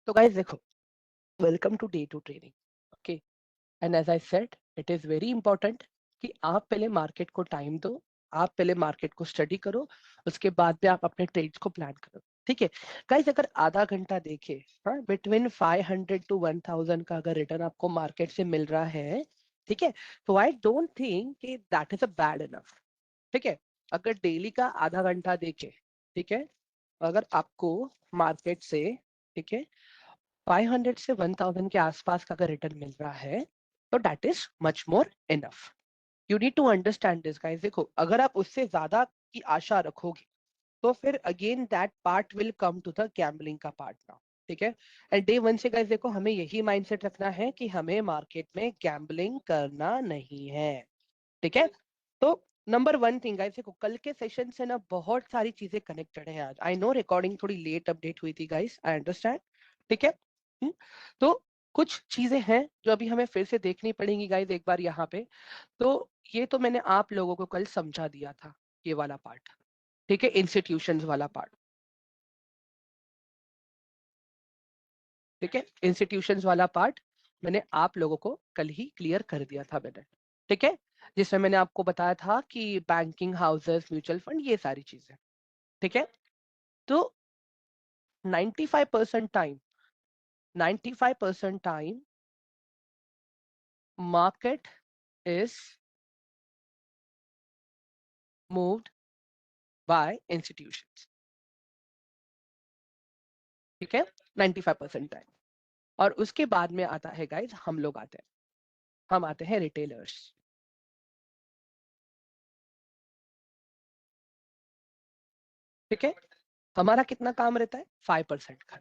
तो गाइस देखो, welcome to day two training. Okay, and as I said, it is very important कि आप पहले मार्केट को टाइम दो, आप पहले मार्केट को स्टडी करो, उसके बाद में आप अपने ट्रेड्स को प्लान करो। ठीक है गाइस, अगर आधा घंटा देखे, हाँ, बिटवीन 500 टू 1000 का अगर रिटर्न आपको मार्केट से मिल रहा है, ठीक है, तो आई डोंट थिंक कि that is a bad enough. ठीक है, अगर डेली का आधा घंटा देखे, ठीक है, अगर आपको मार्केट से, ठीक है, 500 से 1000 के आसपास का अगर रिटर्न मिल रहा है, तो that is much more enough. You need to understand this guys. देखो, अगर आप उससे ज्यादा की आशा रखोगे, तो फिर again that part will come to the gambling का पार्ट नाउ। ठीक है, एंड डे वन से गाइस देखो, हमें यही माइंडसेट रखना है कि हमें मार्केट में गैम्बलिंग करना नहीं है। ठीक है, तो नंबर वन थिंग गाइस, देखो कल के सेशन से ना बहुत सारी चीजें कनेक्टेड है। आज आई नो रिकॉर्डिंग थोड़ी लेट अपडेट हुई थी गाइस, आई अंडरस्टैंड। ठीक है, हम्म, तो कुछ चीजें हैं जो अभी हमें फिर से देखनी पड़ेंगी गाइस एक बार यहाँ पे। तो ये तो मैंने आप लोगों को कल समझा दिया था, ये वाला पार्ट। ठीक है, इंस्टीट्यूशंस वाला पार्ट। ठीक है, इंस्टीट्यूशंस वाला पार्ट मैंने आप लोगों को कल ही क्लियर कर दिया था मैंने। ठीक है, जिसमें मैंने आपको बताया था कि बैंकिंग हाउसेस, म्यूचुअल फंड, ये सारी चीजें। ठीक है, तो 95% time, 95% time market is moved by institutions. ठीक है, 95% टाइम। और उसके बाद में आता है गाइज, हम लोग आते हैं, हम आते हैं रिटेलर्स। ठीक है, हमारा कितना काम रहता है? 5% का।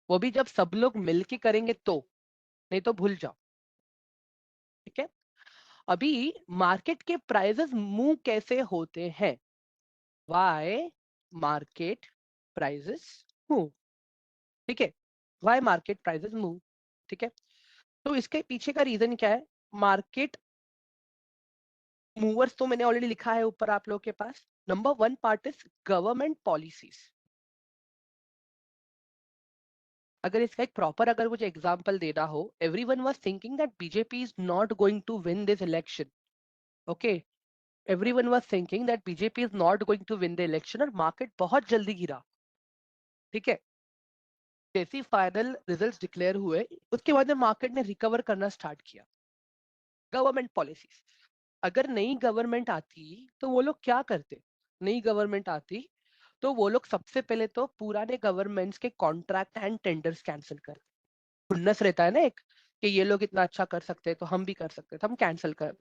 वो भी जब सब लोग मिलके करेंगे तो, नहीं तो भूल जाओ। ठीक है, अभी मार्केट के प्राइसेस मूव कैसे होते हैं? Why market prices move. ठीक है, वाई मार्केट प्राइसेस मूव। ठीक है, तो इसके पीछे का रीजन क्या है? मार्केट मूवर्स तो मैंने ऑलरेडी लिखा है ऊपर आप लोगों के पास। Number one part is government policies. अगर इसका एक प्रॉपर, अगर मुझे एग्जांपल देना हो, everyone was thinking that BJP is not going to win this election. Okay, everyone was thinking that BJP is not going to win the election, और market बहुत जल्दी गिरा। ठीक है, जैसे फाइनल रिजल्ट्स डिक्लेयर हुए, उसके बाद में मार्केट ने रिकवर करना स्टार्ट किया। गवर्नमेंट पॉलिसीज, अगर नई गवर्नमेंट आती तो वो लोग क्या करते? नई गवर्नमेंट आती तो वो लोग सबसे पहले तो पुराने गवर्नमेंट्स के कॉन्ट्रैक्ट एंड टेंडर्स कैंसिल कर, खुन्नस रहता है ना एक, कि ये लोग इतना अच्छा कर सकते हैं तो हम भी कर सकते हैं, तो हम कैंसिल कर।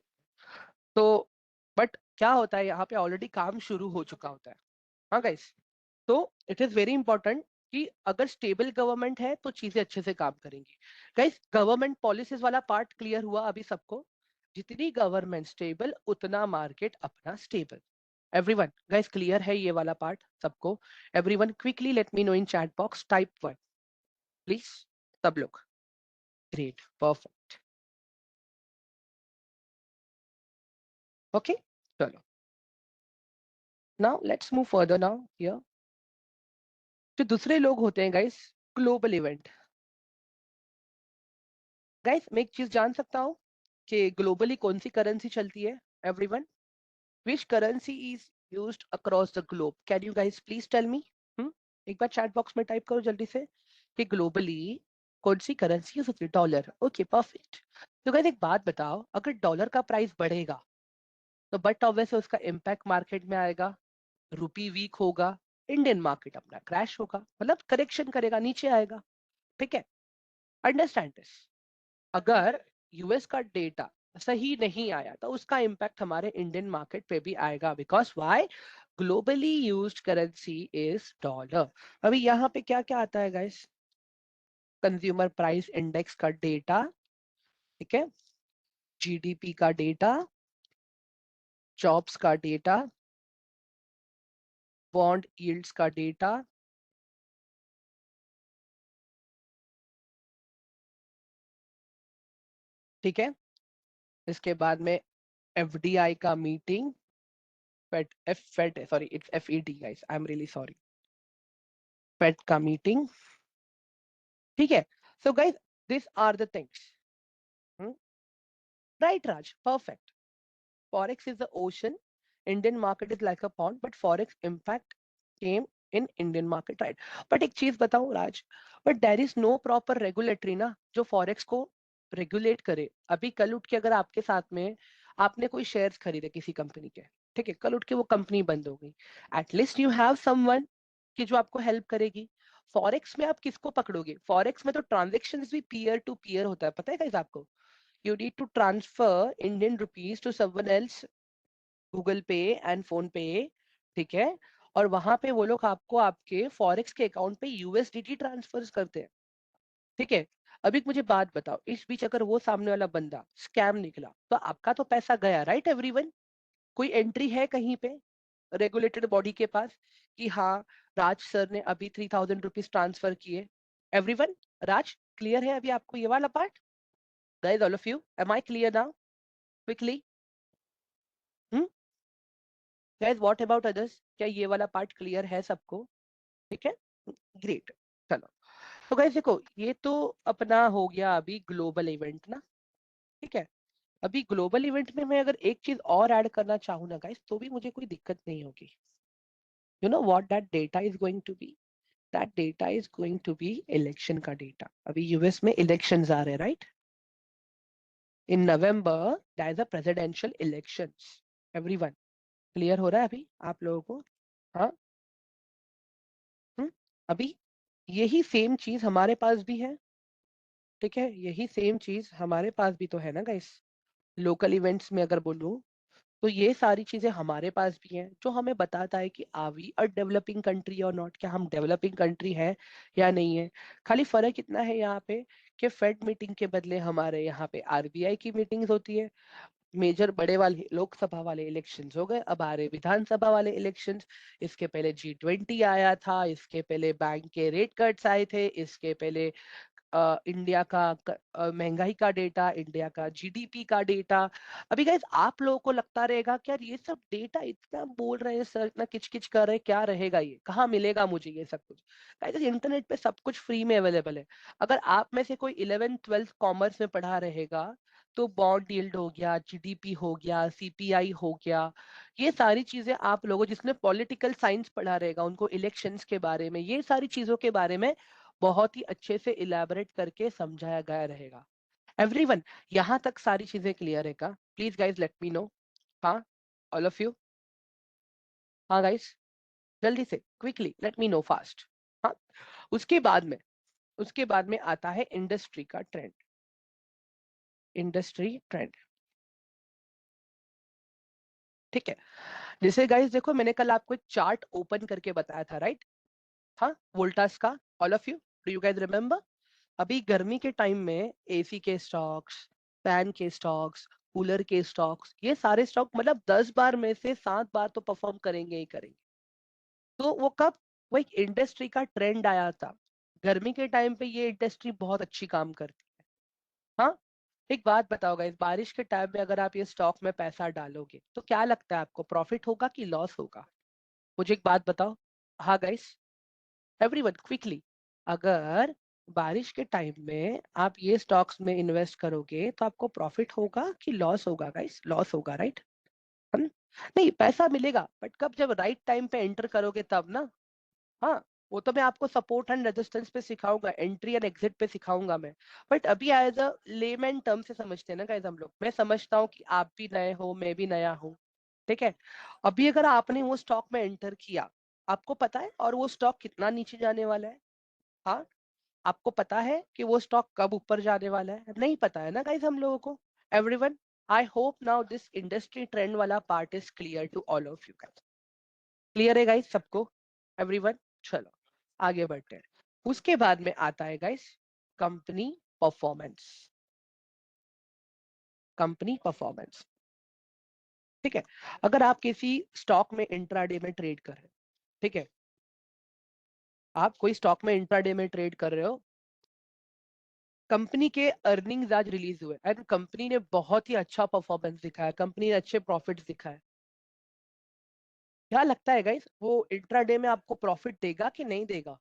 तो बट क्या होता है, यहाँ पे ऑलरेडी काम शुरू हो चुका होता है। हाँ गाइस, तो इट इज वेरी इंपॉर्टेंट कि अगर स्टेबल गवर्नमेंट है तो चीजें अच्छे से काम करेंगी। गाइस, गवर्नमेंट पॉलिसीज वाला पार्ट क्लियर हुआ अभी सबको? जितनी गवर्नमेंट स्टेबल, उतना मार्केट अपना स्टेबल। एवरीवन गाइस, क्लियर है ये वाला पार्ट सबको? Everyone quickly let me know in chat box, type one please, सब लोग। Great, perfect. ओके, चलो, now let's move further now here. जो दूसरे लोग होते हैं गाइस, ग्लोबल इवेंट। गाइस, मैं एक चीज जान सकता हूँ कि ग्लोबली कौन सी करेंसी चलती है? Everyone, which currency is used across the globe? Can you guys please tell me? एक बार चैट बॉक्स में टाइप करो जल्दी से कि ग्लोबली कौन सी करेंसी यूज होती है? डॉलर। Okay, perfect. तो गाइस एक बात बताओ, अगर डॉलर का प्राइस बढ़ेगा तो बट ऑब्वियसली उसका इम्पैक्ट मार्केट में आएगा, रुपी वीक होगा, इंडियन मार्केट अपना क्रैश होगा, मतलब करेक्शन करेगा, नीचे आएगा। ठीक है, अंडरस्टैंड दिस। अगर यूएस का डेटा सही नहीं आया तो उसका इम्पैक्ट हमारे इंडियन मार्केट पे भी आएगा, because why? Globally used currency is dollar. अभी यहाँ पे क्या क्या आता है गाइस? कंज्यूमर प्राइस इंडेक्स का डेटा, ठीक है, जीडीपी का डेटा, जॉब्स का डेटा, बॉन्ड यील्ड्स का डेटा, ठीक है, इसके बाद में एफडीआई का meeting, Fed, F Fed, sorry it's FED guys, I am really sorry, Fed का मीटिंग, ठीक है, so guys this are the things, right Raj, perfect. Forex is the ocean. Indian market is like a pond, but Forex impact came in Indian market, right? But एक चीज बताऊं राज, but there is no proper regulatory ना जो Forex को regulate करे। अभी कल उठ के अगर आपके साथ में आपने कोई शेयर्स खरीदे किसी कंपनी के, ठीक है, कल उठ के वो कंपनी बंद हो गई, एटलीस्ट यू हैव समवन कि जो आपको हेल्प करेगी। फॉरेक्स में आप किसको पकड़ोगे? फॉरेक्स में तो ट्रांजेक्शन्स भी पीयर टू पीयर होता है, पता है गाइस आपको? You need to transfer Indian rupees to someone else, Google पे एंड फोन पे, ठीक है, और वहां पे वो लोग आपको आपके फॉरेक्स के अकाउंट पे यूएसडीटी ट्रांसफर करते हैं, ठीक है। अभी मुझे बात बताओ, इस बीच अगर वो सामने वाला बंदा स्कैम निकला तो आपका तो पैसा गया, राइट एवरीवन? कोई एंट्री है कहीं पे रेगुलेटेड बॉडी के पास कि हाँ राज सर ने अभी 3000 रुपीज ट्रांसफर किए? एवरीवन, राज क्लियर है अभी आपको ये वाला पार्ट? Guys all of you, am I clear now? Quickly, guys what about others? क्या ये वाला पार्ट क्लियर है सबको? ठीक है, ग्रेट। चलो, तो गाइस देखो, ये तो अपना हो गया अभी ग्लोबल इवेंट ना, ठीक है। अभी ग्लोबल इवेंट में मैं अगर एक चीज और ऐड करना चाहूँ ना गाइस, तो भी मुझे कोई दिक्कत नहीं होगी। You know what that data is going to be? That data is going to be election का डेटा। अभी यूएस में इलेक्शंस आ रहे हैं, right? In November there is a presidential elections. Everyone, clear हो रहा है अभी आप लोगों को? हाँ। हम्म, अभी यही सेम चीज हमारे पास भी है, ठीक है, यही सेम चीज हमारे पास भी तो है ना गाइस। लोकल इवेंट्स में अगर बोलूं तो ये सारी चीजें हमारे पास भी हैं, जो हमें बताता है कि are we a developing country और नॉट, क्या हम डेवलपिंग कंट्री है या नहीं है। खाली फर्क इतना है यहाँ पे कि फेड मीटिंग के बदले हमारे यहाँ पे आरबीआई की मीटिंग्स होती है। मेजर बड़े वाले लोकसभा वाले इलेक्शंस हो गए, अब आ रहे विधानसभा वाले इलेक्शंस। इसके पहले G20 आया था, इसके पहले बैंक के रेट कट्स आए थे, इसके पहले इंडिया का महंगाई का डेटा, इंडिया का जीडीपी का डेटा। अभी गाइस आप लोगों को लगता रहेगा कि यार ये सब डेटा इतना बोल रहे हैं सर, इतना किच किच कर रहे हैं, क्या रहेगा ये, कहाँ मिलेगा मुझे ये सब कुछ? गाइस इंटरनेट पे सब कुछ फ्री में अवेलेबल है। अगर आप में से कोई 11th 12th कॉमर्स में पढ़ा रहेगा तो बॉन्ड यील्ड हो गया, जीडीपी हो गया, सीपीआई हो गया, ये सारी चीजें आप लोगों जिसने पॉलिटिकल साइंस पढ़ा रहेगा उनको इलेक्शंस के बारे में, ये सारी चीजों के बारे में बहुत ही अच्छे से इलेबोरेट करके समझाया गया रहेगा। एवरीवन, यहाँ तक सारी चीजें क्लियर है का? Please guys let me know. हाँ, ऑल ऑफ यू? हाँ गाइज, जल्दी से quickly let me know fast. हाँ, उसके बाद में उसके बाद में आता है इंडस्ट्री का ट्रेंड। इंडस्ट्री ट्रेंड, ठीक है। जैसे गाइज देखो, मैंने कल आपको एक चार्ट ओपन करके बताया था, राइट? हाँ, वोल्टास का, all of you, do you guys remember? अभी गर्मी के टाइम में एसी के स्टॉक्स, फैन के स्टॉक्स, कूलर के स्टॉक्स, ये सारे स्टॉक मतलब 10 बार में से 7 बार तो परफॉर्म करेंगे ही करेंगे। तो वो कब? वो एक इंडस्ट्री का ट्रेंड आया था। गर्मी के टाइम पे ये इंडस्ट्री बहुत अच्छी काम करती है। हाँ, एक बात बताओ इस बारिश के टाइम में अगर आप ये स्टॉक में पैसा डालोगे तो क्या लगता है आपको, प्रॉफिट होगा कि लॉस होगा? मुझे एक बात बताओ। हाँ गाइस, एवरीवन क्विकली, अगर बारिश के टाइम में आप ये स्टॉक्स में इन्वेस्ट करोगे तो आपको प्रॉफिट होगा कि लॉस होगा? गाइस लॉस होगा, राइट? हम, नहीं, पैसा मिलेगा बट कब, जब राइट टाइम पे एंटर करोगे तब ना। हाँ, वो तो मैं आपको सपोर्ट एंड रेजिस्टेंस पे सिखाऊंगा, एंट्री एंड एग्जिट पे सिखाऊंगा मैं। बट अभी एज अ लेमैन टर्म से समझते हैं ना गाइस हम लोग। मैं समझता हूँ कि आप भी नए हो, मैं भी नया हूँ, ठीक है। अभी अगर आपने वो स्टॉक में एंटर किया, आपको पता है और वो स्टॉक कितना नीचे जाने वाला है? हाँ, आपको पता है कि वो स्टॉक कब ऊपर जाने वाला है? नहीं पता है ना गाइस हम लोगों को। Everyone, I hope now this industry trend वाला part is clear to all of you guys. Clear है गाइस सबको? एवरीवन, चलो आगे बढ़ते हैं। उसके बाद में आता है guys company performance. Company performance, ठीक है। अगर आप किसी स्टॉक में इंट्राडे में ट्रेड कर रहे हैं, ठीक है, आप कोई स्टॉक में इंट्राडे में ट्रेड कर रहे हो, कंपनी के अर्निंग्स आज रिलीज हुए एंड कंपनी ने बहुत ही अच्छा परफॉर्मेंस दिखाया, कंपनी ने अच्छे प्रॉफिट्स दिखाए, क्या लगता है गाइस वो इंट्राडे में आपको प्रॉफिट देगा कि नहीं देगा?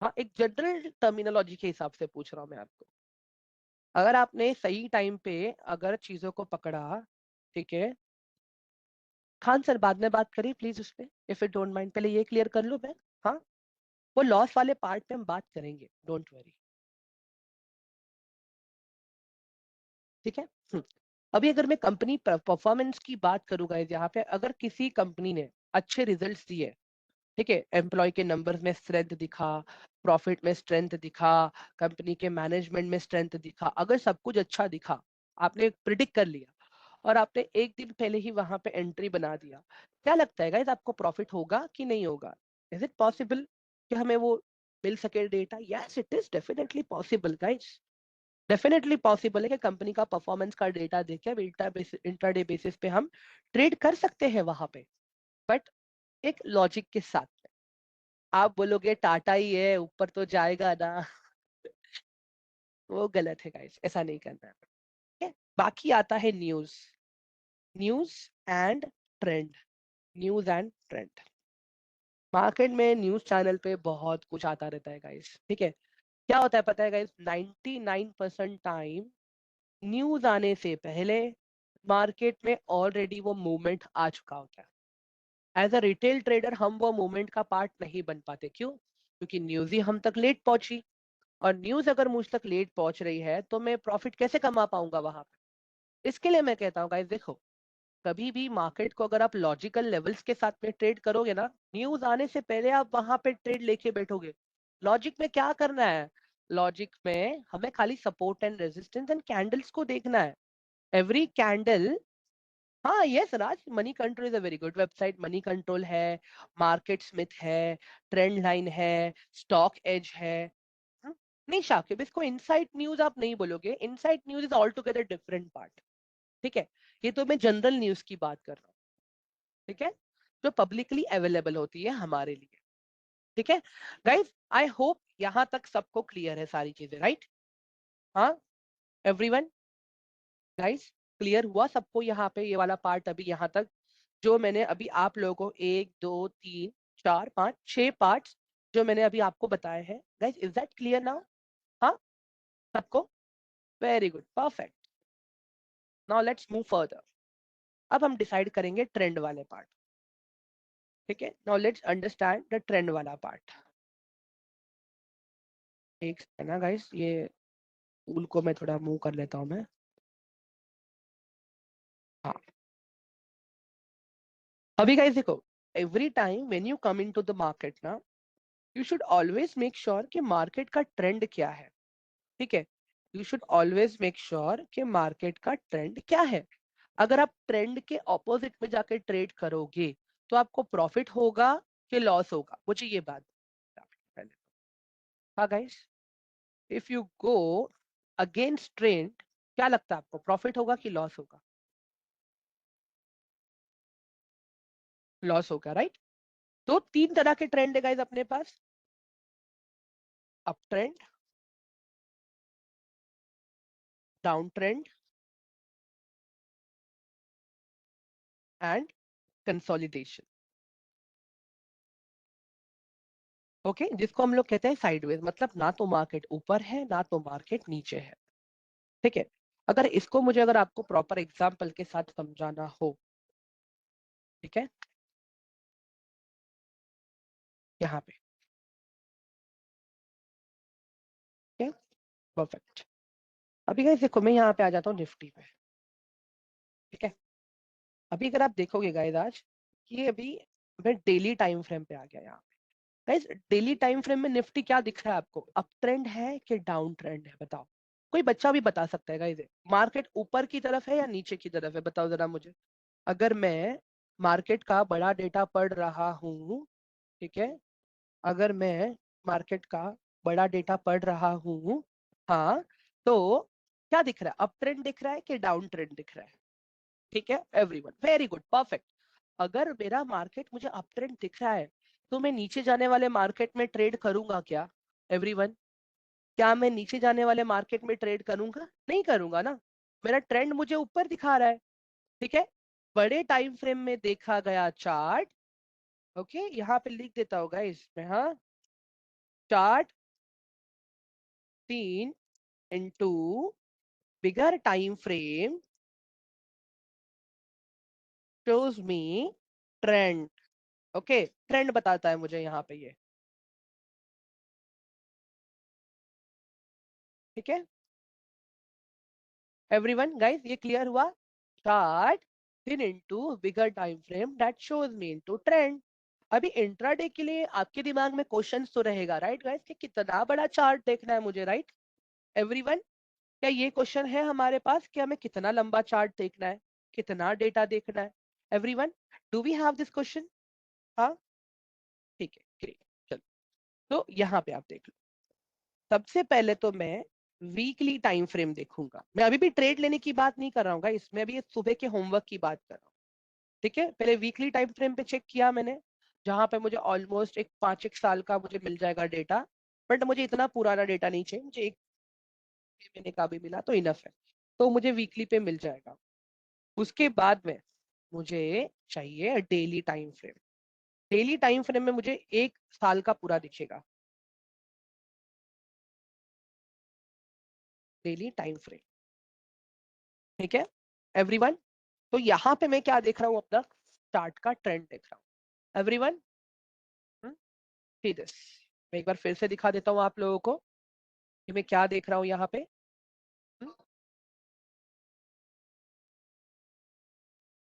हाँ, एक जनरल टर्मिनोलॉजी के हिसाब से पूछ रहा हूँ मैं आपको। अगर आपने सही टाइम पे अगर चीजों को पकड़ा, ठीक है। खान सर बाद में बात करिए प्लीज उस पे, इफ यू डोंट माइंड, पहले ये क्लियर कर लो मैं। हाँ, वो लॉस वाले पार्ट पे हम बात करेंगे, डोंट वरी। ठीक है। अभी अगर मैं कंपनी परफॉर्मेंस की बात करूंगा, यहाँ पे अगर किसी कंपनी ने अच्छे रिजल्ट्स दिए, ठीक है, एम्प्लॉय के नंबर्स में स्ट्रेंथ दिखा, प्रॉफिट में स्ट्रेंथ दिखा, कंपनी के मैनेजमेंट में स्ट्रेंथ दिखा, अगर सब कुछ अच्छा दिखा, आपने प्रिडिक्ट कर लिया और आपने एक दिन पहले ही वहां पे एंट्री बना दिया, क्या लगता है गाइस आपको प्रॉफिट होगा कि नहीं होगा? इज इट पॉसिबल कि हमें वो मिल सके data? Yes, it is definitely possible guys. Definitely possible है कि कंपनी का परफॉर्मेंस का डेटा देख के इंट्राडे बेसिस पे हम ट्रेड कर सकते हैं वहां पे, बट एक लॉजिक के साथ। आप बोलोगे टाटा ही है ऊपर तो जाएगा ना, वो गलत है गाइस, ऐसा नहीं करना है। ठीक है? बाकी आता है news, news and trend, news and trend. Market में न्यूज चैनल पे बहुत कुछ आता रहता है गाइस, ठीक है। क्या होता है पता है गाइस, 99% टाइम न्यूज आने से पहले मार्केट में ऑलरेडी वो मूवमेंट आ चुका होता है। एज अ रिटेल ट्रेडर हम वो मूवमेंट का पार्ट नहीं बन पाते, क्यों? क्योंकि न्यूज ही हम तक लेट पहुंची, और न्यूज अगर मुझ तक लेट पहुंच रही है तो मैं प्रॉफिट कैसे कमा पाऊंगा वहां पे? इसके लिए मैं कहता हूँ गाइस, देखो, कभी भी मार्केट को अगर आप लॉजिकल लेवल्स के साथ में ट्रेड करोगे ना, न्यूज आने से पहले आप वहां पे ट्रेड लेके बैठोगे। लॉजिक में क्या करना है? लॉजिक में हमें खाली support and resistance and candles को देखना है। एवरी कैंडल, हाँ yes Raj, money control is a very good website. Money control है, मार्केट स्मिथ है, ट्रेंड लाइन है, स्टॉक एज है। हाँ? नहीं शाकिब, इसको इनसाइट न्यूज आप नहीं बोलोगे, insight news is all together different part. ठीक है, ये तो मैं जनरल न्यूज की बात कर रहा हूँ, ठीक है, जो पब्लिकली अवेलेबल होती है हमारे लिए। ठीक है गाइज, आई होप यहाँ तक सबको क्लियर है सारी चीजें, राइट? हाँ, एवरीवन, गाइज, क्लियर हुआ सबको यहाँ पे ये वाला पार्ट अभी यहाँ तक? जो मैंने अभी आप लोगों को 1 2 3 4 5 6 पार्ट्स जो मैंने अभी आपको बताए हैं, guys is that clear now? हाँ, सबको? Very good, perfect. Now let's move further. अब हम डिसाइड करेंगे ट्रेंड वाले पार्ट। ठीक है, now let's understand the trend वाला पार्ट। एक है ना गाइस, ये टूल को मैं थोड़ा मूव कर लेता हूँ मैं। हाँ, अभी गाइस देखो, every time when you come into the market ना, you should always make sure कि मार्केट का ट्रेंड क्या है। ठीक है, you should always make sure कि मार्केट का ट्रेंड क्या है। अगर आप ट्रेंड के ऑपोजिट में जाकर ट्रेड करोगे तो आपको प्रॉफिट होगा कि लॉस होगा, मुझे ये बात पहले। हाँ guys, if you go against trend, क्या लगता है आपको प्रॉफिट होगा कि लॉस होगा? लॉस होगा, राइट? तो तीन तरह के ट्रेंड है गाइस अपने पास: up trend, down trend and consolidation. Okay, जिसको हम लोग कहते हैं साइडवेज, मतलब ना तो मार्केट ऊपर है ना तो मार्केट नीचे है। ठीक है, अगर इसको मुझे अगर आपको प्रॉपर एग्जांपल के साथ समझाना हो, ठीक है, यहाँ पे, ठीक है, परफेक्ट। अभी गाइस देखो, मैं यहाँ पे आ जाता हूँ निफ्टी पे। ठीक है, अभी अगर आप देखोगे गाइस आज, ये अभी मैं डेली टाइम फ्रेम पे आ गया यहाँ पे। गाइस डेली टाइम फ्रेम में निफ्टी क्या दिख रहा है आपको? अप ट्रेंड है कि डाउन ट्रेंड है, बताओ? कोई बच्चा भी बता सकता है गाइस, मार्केट ऊपर की तरफ है या नीचे की तरफ है, बताओ जरा मुझे। अगर मैं मार्केट का बड़ा डेटा पढ़ रहा हूँ, ठीक है, अगर मैं मार्केट का बड़ा डेटा पढ़ रहा हूँ, हाँ, तो क्या दिख रहा है? अप ट्रेंड दिख रहा है कि डाउन ट्रेंड दिख रहा है? ठीक है, एवरीवन, वेरी गुड, परफेक्ट। अगर मेरा मार्केट मुझे अप ट्रेंड दिख रहा है तो मैं नीचे जाने वाले मार्केट में ट्रेड करूंगा क्या? एवरीवन, क्या मैं नीचे जाने वाले मार्केट में ट्रेड करूंगा? नहीं करूंगा ना, मेरा ट्रेंड मुझे ऊपर दिखा रहा है। ठीक है, बड़े टाइम फ्रेम में देखा गया चार्ट, ओके, यहाँ पे लिख देता होगा इसमें, हाँ, chart seen into bigger time frame shows me trend. Okay, trend बताता है मुझे यहाँ पे ये। ठीक है एवरीवन गाइस, ये क्लियर हुआ? Chart seen into bigger time frame that shows me into trend। अभी इंट्राडे के लिए आपके दिमाग में क्वेश्चन तो रहेगा राइट गाइस, कि कितना बड़ा चार्ट देखना है मुझे, राइट एवरीवन? क्या ये क्वेश्चन है हमारे पास कि हमें कितना लंबा चार्ट देखना है, कितना डेटा देखना है? Everyone, do we have this question? हाँ, ठीक है ग्रेट। चलो, तो यहाँ पे आप देख लो। सबसे पहले तो मैं वीकली टाइम फ्रेम देखूंगा। मैं अभी भी ट्रेड लेने की बात नहीं कर रहा हूँ इसमें, अभी सुबह के होमवर्क की बात कर रहा हूँ। ठीक है, पहले वीकली टाइम फ्रेम पे चेक किया मैंने, जहां पे मुझे ऑलमोस्ट एक 5 एक साल का मुझे मिल जाएगा डेटा। बट मुझे इतना पुराना डेटा नहीं चाहिए, मुझे 1 महीने का भी मिला तो इनफ है, तो मुझे वीकली पे मिल जाएगा। उसके बाद में मुझे चाहिए daily time frame. Daily time frame में मुझे 1 साल का पूरा दिखेगा, डेली टाइम फ्रेम। ठीक है एवरीवन, तो यहाँ पे मैं क्या देख रहा हूँ, अपना चार्ट का ट्रेंड देख रहा हूँ एवरीवन। ठीक है, मैं एक बार फिर से दिखा देता हूँ आप लोगों को कि मैं क्या देख रहा हूँ यहाँ पे। हम्म,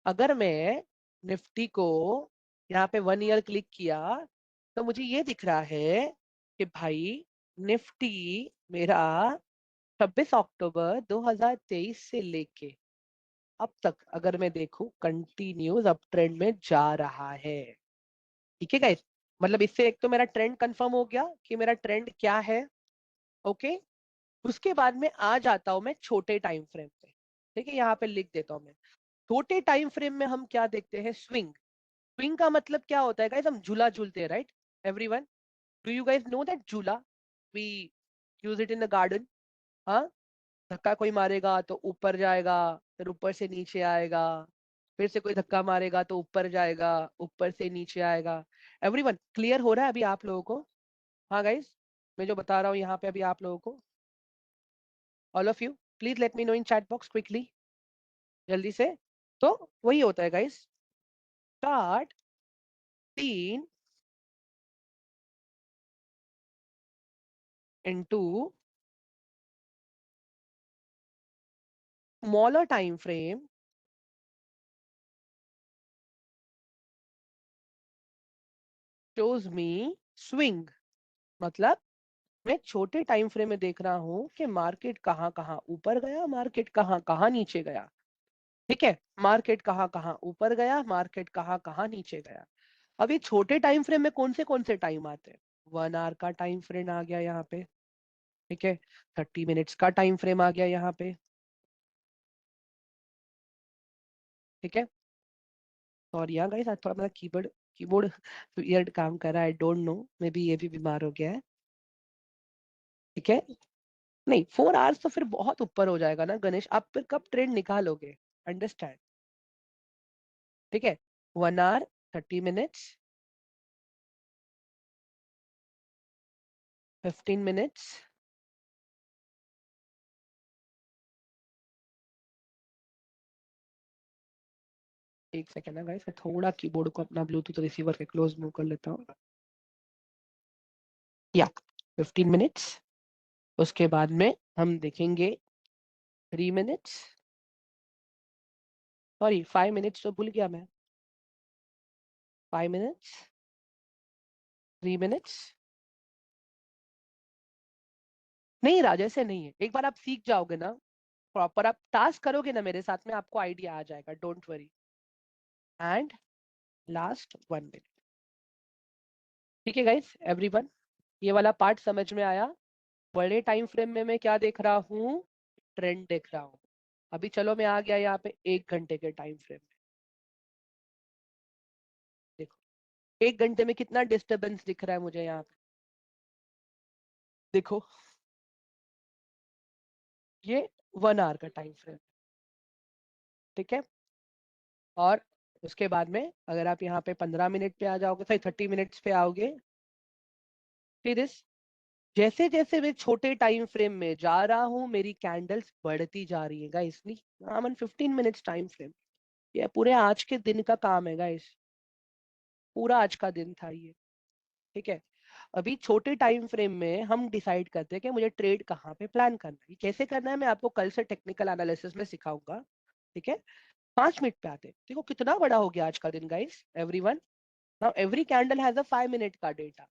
अगर मैं निफ्टी को यहाँ पे 1 ईयर क्लिक किया, तो मुझे ये दिख रहा है कि भाई निफ्टी मेरा 26 अक्टूबर 2023 से लेके अब तक अगर मैं देखूं कंटिन्यूस अप ट्रेंड में जा रहा है। ठीक है गाइस, मतलब इससे एक तो मेरा ट्रेंड कंफर्म हो गया कि मेरा ट्रेंड क्या है। ओके, उसके बाद में आ जाता हूं मैं छोटे टाइम फ्रेम पे। ठीक है, यहाँ पे लिख देता हूं मैं। छोटे टाइम फ्रेम में हम क्या देखते हैं, स्विंग। स्विंग का मतलब क्या होता है गाइस, हम झूला झूलते हैं right everyone? Do you guys know that झूला we use it in the garden? हाँ, धक्का कोई मारेगा तो ऊपर जाएगा, फिर ऊपर से नीचे आएगा, फिर से कोई धक्का मारेगा तो ऊपर जाएगा, ऊपर से नीचे आएगा। एवरीवन क्लियर हो रहा है अभी आप लोगों को? हाँ गाइस, मैं जो बता रहा हूँ यहाँ पे अभी आप लोगों को, all of you please let me know in chat box quickly, जल्दी से। तो वही होता है guys, chart 3 into smaller time frame shows me swing। मतलब मैं छोटे टाइम फ्रेम में देख रहा हूँ कि मार्केट कहाँ कहाँ ऊपर गया, मार्केट कहाँ कहाँ नीचे गया। ठीक है, मार्केट कहाँ कहाँ ऊपर गया, मार्केट कहाँ कहाँ नीचे गया। अब ये छोटे टाइम फ्रेम में कौन से टाइम आते हैं? 1 आवर का टाइम फ्रेम आ गया यहाँ पे। ठीक है, 30 मिनट्स का टाइम फ्रेम आ गया यहाँ पे। ठीक है, सॉरी यार गाइस, आज थोड़ा मेरा कीबोर्ड कीबोर्ड वियर्ड काम कर रहा है, I don't know, may be ये भी बीमार हो गया है। ठीक है, नहीं 4 आवर्स तो फिर बहुत ऊपर हो जाएगा ना गणेश, आप फिर कब ट्रेंड निकालोगे? अंडरस्टैंड? ठीक है, 1 आवर, 30 मिनट्स, 15 मिनट्स। एक सेकेंड ना गाइस, मैं थोड़ा कीबोर्ड को अपना ब्लूटूथ रिसीवर के क्लोज मूव कर लेता हूँ। या 15 मिनट्स, उसके बाद में हम देखेंगे 3 मिनट्स, सॉरी 5 मिनट्स तो भूल गया मैं। 5 मिनट्स, 3 मिनट्स। नहीं राजा, ऐसे नहीं है, एक बार आप सीख जाओगे ना, प्रॉपर आप टास्क करोगे ना मेरे साथ में, आपको आइडिया आ जाएगा, don't worry. And last 1 minute. ठीक है गाइस एवरीवन, ये वाला पार्ट समझ में आया? बड़े टाइम फ्रेम में मैं क्या देख रहा हूँ, ट्रेंड देख रहा हूँ। अभी चलो मैं आ गया यहाँ पे 1 घंटे के टाइम फ्रेम में। देखो 1 घंटे में कितना डिस्टरबेंस दिख रहा है मुझे यहाँ पे, देखो ये 1 आवर का टाइम फ्रेम। ठीक है, और उसके बाद में अगर आप यहाँ पे 15 मिनट पे आ जाओगे, सही 30 मिनट्स पे आओगे, सी दिस, जैसे जैसे मैं छोटे टाइम फ्रेम में जा रहा हूँ मेरी कैंडल्स बढ़ती जा रही है गाइस। नहीं, I am 15 minutes time frame. ये पूरे आज के दिन का काम है गाइस, पूरा आज का दिन था ये। ठीक है, अभी छोटे टाइम फ्रेम में हम डिसाइड करते हैं कि मुझे ट्रेड कहाँ पे प्लान करना है, कैसे करना है। मैं आपको कल से टेक्निकल एनालिसिस में सिखाऊंगा। ठीक है, 5 मिनट पे आते हैं। देखो कितना बड़ा हो गया आज का दिन guys, everyone. Now every candle has a 5 minute का डेटा,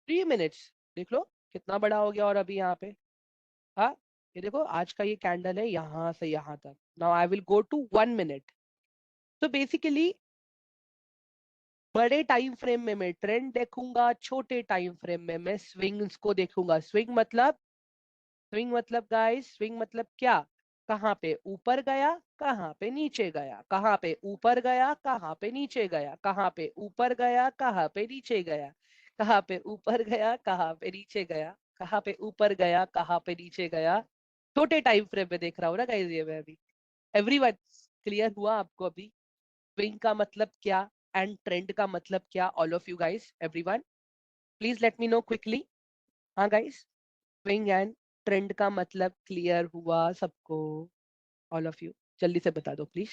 3 मिनट्स। देख लो कितना बड़ा हो गया। और अभी यहाँ पे, हाँ, ये देखो आज का ये कैंडल है यहाँ से यहाँ तक। Now I will go to 1 minute. तो बेसिकली बड़े टाइम फ्रेम में मैं ट्रेंड देखूंगा, छोटे टाइम फ्रेम में मैं स्विंग्स को देखूंगा। स्विंग मतलब गाइस, स्विंग मतलब क्या? कहाँ पे ऊपर गया, कहाँ पे नीचे गया, कहाँ पे ऊपर गया, कहाँ पे नीचे गया, कहाँ पे ऊपर गया, कहाँ पे नीचे गया, कहाँ पे ऊपर गया, कहाँ पे नीचे गया, कहाँ पे ऊपर गया, कहाँ पे नीचे गया। छोटे टाइम फ्रेम में देख रहा हूँ ना गाइस ये मैं अभी। एवरीवन क्लियर हुआ आपको अभी? स्विंग का मतलब क्या एंड ट्रेंड का मतलब क्या? All of you guys, everyone please let me know quickly. हाँ गाइस, स्विंग एंड ट्रेंड का मतलब क्लियर हुआ सबको? ऑल ऑफ यू जल्दी से बता दो प्लीज।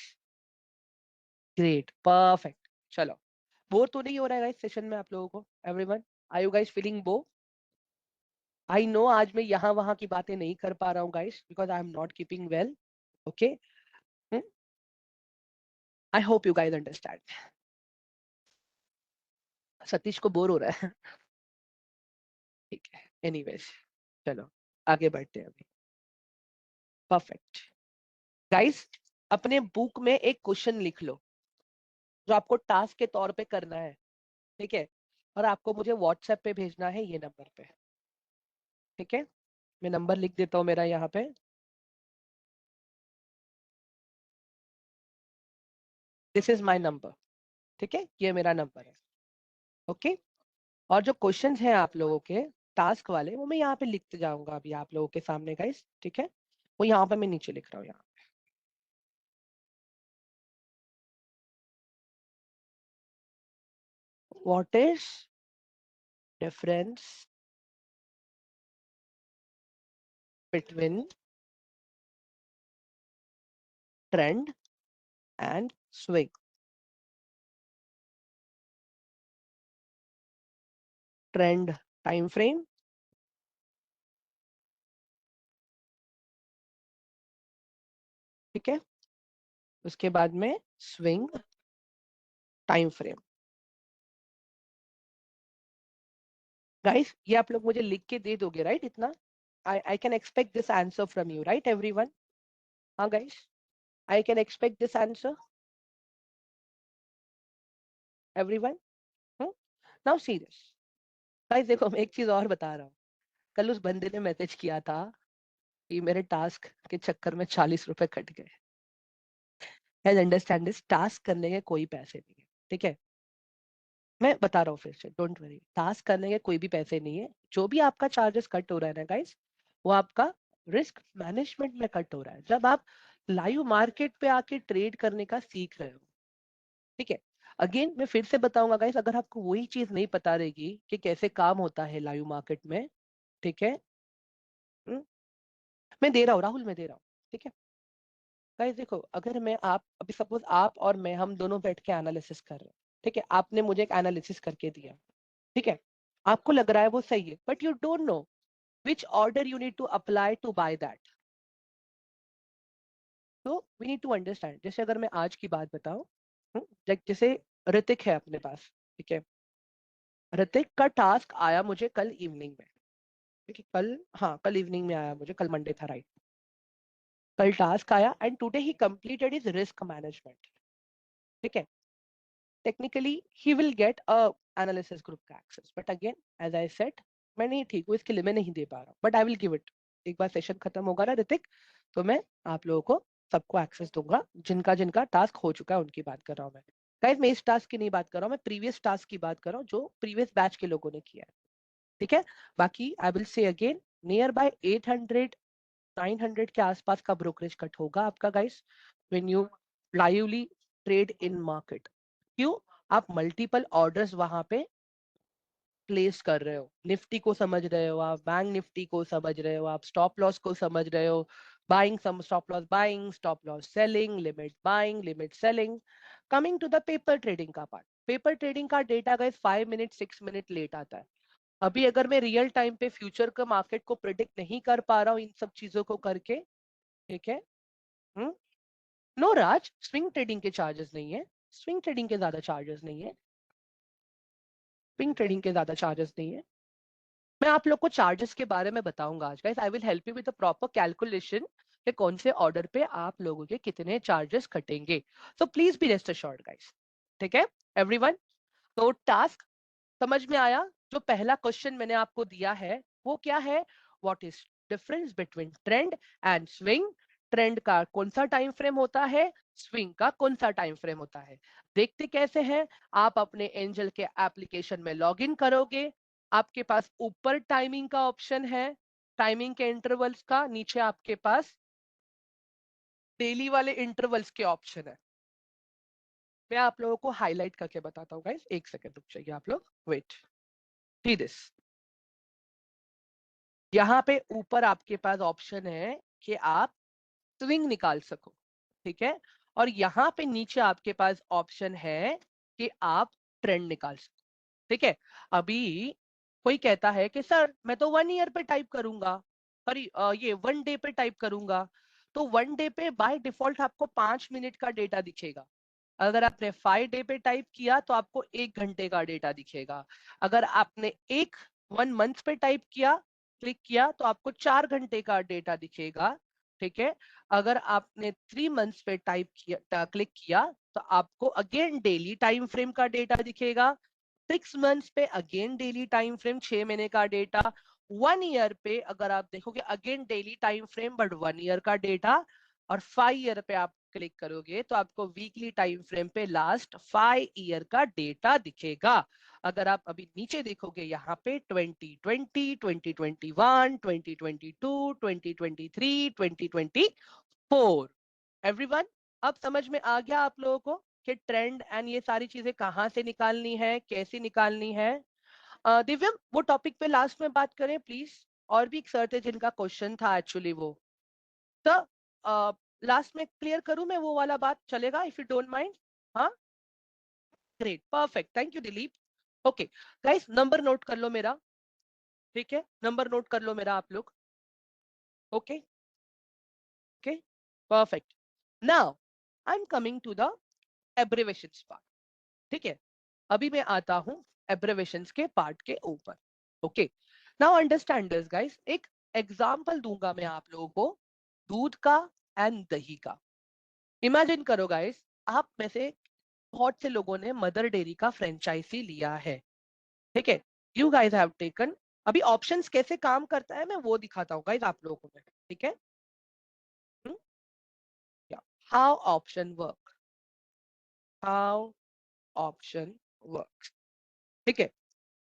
Great, perfect. चलो, बोर तो नहीं हो रहा है गाइस सेशन में आप लोगों को? Everyone, are you guys feeling bore? I know आज मैं यहाँ वहाँ की बातें नहीं कर पा रहा हूँ guys, because I am not keeping well. Okay, I hope you guys understand. Satish को बोर हो रहा है। ठीक है, एनीवेज, चलो आगे बढ़ते हैं अभी। परफेक्ट गाइस, अपने बुक में एक क्वेश्चन लिख लो जो आपको टास्क के तौर पे करना है। ठीक है, और आपको मुझे व्हाट्सएप पे भेजना है ये नंबर पे। ठीक है, मैं नंबर लिख देता हूँ मेरा यहाँ पे। This is my number. ठीक है, ये मेरा नंबर है। ओके, और जो क्वेश्चंस हैं आप लोगों के टास्क वाले वो मैं यहाँ पे लिखते जाऊंगा अभी आप लोगों के सामने गाइस। ठीक है, वो यहाँ पे मैं नीचे लिख रहा हूँ यहाँ। What is difference between trend and swing? Trend time frame, ठीक है, उसके बाद में स्विंग टाइम फ्रेम। गाइस ये आप लोग मुझे लिख के दे दोगे राइट इतना? I can expect this answer from you right everyone? हाँ guys, I can expect this answer everyone. Now serious guys, देखो मैं एक चीज और बता रहा हूँ। कल उस बंदे ने मैसेज किया था कि मेरे टास्क के चक्कर में 40 रुपए कट गए। गाइस अंडरस्टैंड दिस, टास्क करने के कोई पैसे नहीं है। ठीक है, मैं बता रहा हूँ फिर से, डोंट वरी, टास्क करने के कोई भी पैसे नहीं है। जो भी आपका चार्जेस कट हो रहा है ना गाइस, वो आपका रिस्क मैनेजमेंट में कट हो रहा है जब आप लाइव मार्केट पे आके ट्रेड करने का सीख रहे हो। ठीक है, अगेन मैं फिर से बताऊंगा गाइस, अगर आपको वही चीज नहीं पता रहेगी कि कैसे काम होता है लाइव मार्केट में। ठीक है, हम्म, मैं दे रहा हूँ राहुल, मैं दे रहा हूँ। ठीक है गाइस, देखो अगर मैं आप अभी सपोज आप और मैं हम दोनों बैठ के एनालिसिस कर रहे हैं। ठीक है, आपने मुझे एक एनालिसिस करके दिया। ठीक है, आपको लग रहा है वो सही है, but you don't know which order you need to apply to buy that. तो वी नीड टू अंडरस्टैंड। जैसे अगर मैं आज की बात बताऊं, जैसे ऋतिक है अपने पास। ठीक है, ऋतिक का टास्क आया मुझे कल इवनिंग में। ठीक है, कल, हाँ कल इवनिंग में आया मुझे, कल मंडे था राइट। कल टास्क आया and today he completed his risk management. ठीक है, technically he will get a analysis group का access, but again as I said, मैं नहीं ठीक हूँ इसके लिए, मैं नहीं दे पा रहा हूँ, but I will give it. एक बार सेशन खत्म होगा ना ऋतिक, तो मैं आप लोगों को सबको एक्सेस दूंगा, जिनका जिनका टास्क हो चुका है उनकी बात कर रहा हूँ मैं। गाइस मैं इस टास्क की नहीं बात कर रहा हूँ, मैं प्रीवियस टास्क की बात कर रहा हूँ जो प्रीवियस बैच के लोगों ने किया है। ठीक है, बाकी I will say again, near by 800 900 के आसपास का ब्रोकरेज कट होगा आपका guys, when you lively trade in market. क्यों? आप मल्टीपल ऑर्डर्स वहां पे प्लेस कर रहे हो, निफ्टी को समझ रहे हो, आप बैंक निफ्टी को समझ रहे हो, आप स्टॉप लॉस को समझ रहे हो, buying some stop loss buying, stop loss selling, limit buying, limit selling. Coming to the paper trading का पार्ट, पेपर ट्रेडिंग का data guys 5 minute 6 minute late आता है। अभी अगर मैं रियल टाइम पे फ्यूचर का मार्केट को प्रिडिक्ट नहीं कर पा रहा हूँ इन सब चीजों को करके, ठीक है। नो राज, स्विंग ट्रेडिंग के चार्जेस नहीं है, स्विंग ट्रेडिंग के ज्यादा चार्जेस नहीं है, स्विंग ट्रेडिंग के ज्यादा चार्जेस नहीं है। मैं आप लोग को चार्जेस के बारे में बताऊंगा आज guys. I will help you with the proper calculation कि कौन से ऑर्डर पे आप लोगों के कितने चार्जेस कटेंगे। So please be rest assured guys, ठीक है एवरीवन। तो टास्क समझ में आया? जो पहला क्वेश्चन मैंने आपको दिया है वो क्या है? What is difference between trend and swing? Trend का कौन सा टाइम फ्रेम होता है, स्विंग का कौन सा टाइम फ्रेम होता है? देखते कैसे हैं? आप अपने एंजल के एप्लीकेशन में लॉग इन करोगे, आपके पास ऊपर टाइमिंग का ऑप्शन है, टाइमिंग के इंटरवल्स का, नीचे आपके पास डेली वाले इंटरवल्स के ऑप्शन है। मैं आप लोगों को हाईलाइट करके बताता हूँ गाइस, एक सेकंड रुक जाइए आप लोग, वेट, सी दिस। यहाँ पे ऊपर आपके पास ऑप्शन है कि आप स्विंग निकाल सको, ठीक है। और यहाँ पे नीचे आपके पास ऑप्शन है कि आप ट्रेंड निकाल सको, ठीक है। अभी कोई कहता है कि सर मैं तो 1 ईयर पे टाइप करूंगा, सॉरी ये 1 डे पे टाइप करूंगा, तो 1 डे पे बाय डिफॉल्ट आपको 5 मिनट का डेटा दिखेगा। अगर आपने 5 डे पे टाइप किया तो आपको 1 घंटे का डेटा दिखेगा। अगर आपने 1 मंथ पे टाइप किया, क्लिक किया, तो आपको 4 घंटे का डेटा दिखेगा, ठीक है। अगर आपने 3 मंथ्स पे टाइप किया, क्लिक किया, तो आपको अगेन डेली टाइम फ्रेम का डेटा दिखेगा। 6 मंथ्स पे अगेन डेली टाइम फ्रेम, 6 महीने का डेटा। 1 ईयर पे अगर आप देखोगे again daily time frame but 1 year का डेटा। और 5 ईयर पे आप क्लिक करोगे तो आपको वीकली टाइम फ्रेम पे लास्ट 5 ईयर का डेटा दिखेगा। अगर आप अभी नीचे देखोगे यहाँ पे 2020, 2021, 2022, 2023, 2024। एवरीवन, अब समझ में आ गया आप लोगों को कि ट्रेंड एंड ये सारी चीजें कहाँ से निकालनी है, कैसे निकालनी है? दिव्यम, वो टॉपिक पे लास्ट में बात करें प्लीज। और भी एक सर थे जिनका क्वेश्चन था एक्चुअली वो, तो लास्ट में क्लियर करूं मैं वो वाला बात, चलेगा इफ यू डोंट माइंड? हाँ, great, perfect, thank you Dilip. Okay guys, number note कर लो मेरा, ठीक है, नंबर नोट कर लो मेरा आप लोग। Okay okay, perfect. Now I am coming to the abbreviations part, ठीक है। अभी मैं आता हूं एब्रिवेशंस के पार्ट के ऊपर। Okay, now understand this guys. एक एग्जांपल दूंगा मैं आप लोगों को, दूध का एंड दही का। इमेजिन करो गाइस, आप में से बहुत से लोगों ने मदर डेयरी का फ्रेंचाइजी लिया है, ठीक है। यू गाइस हैव टेकन, अभी ऑप्शंस कैसे काम करता है मैं वो दिखाता हूँ गाइस आप लोगों को मैं, ठीक है। How option work, how option work, ठीक है।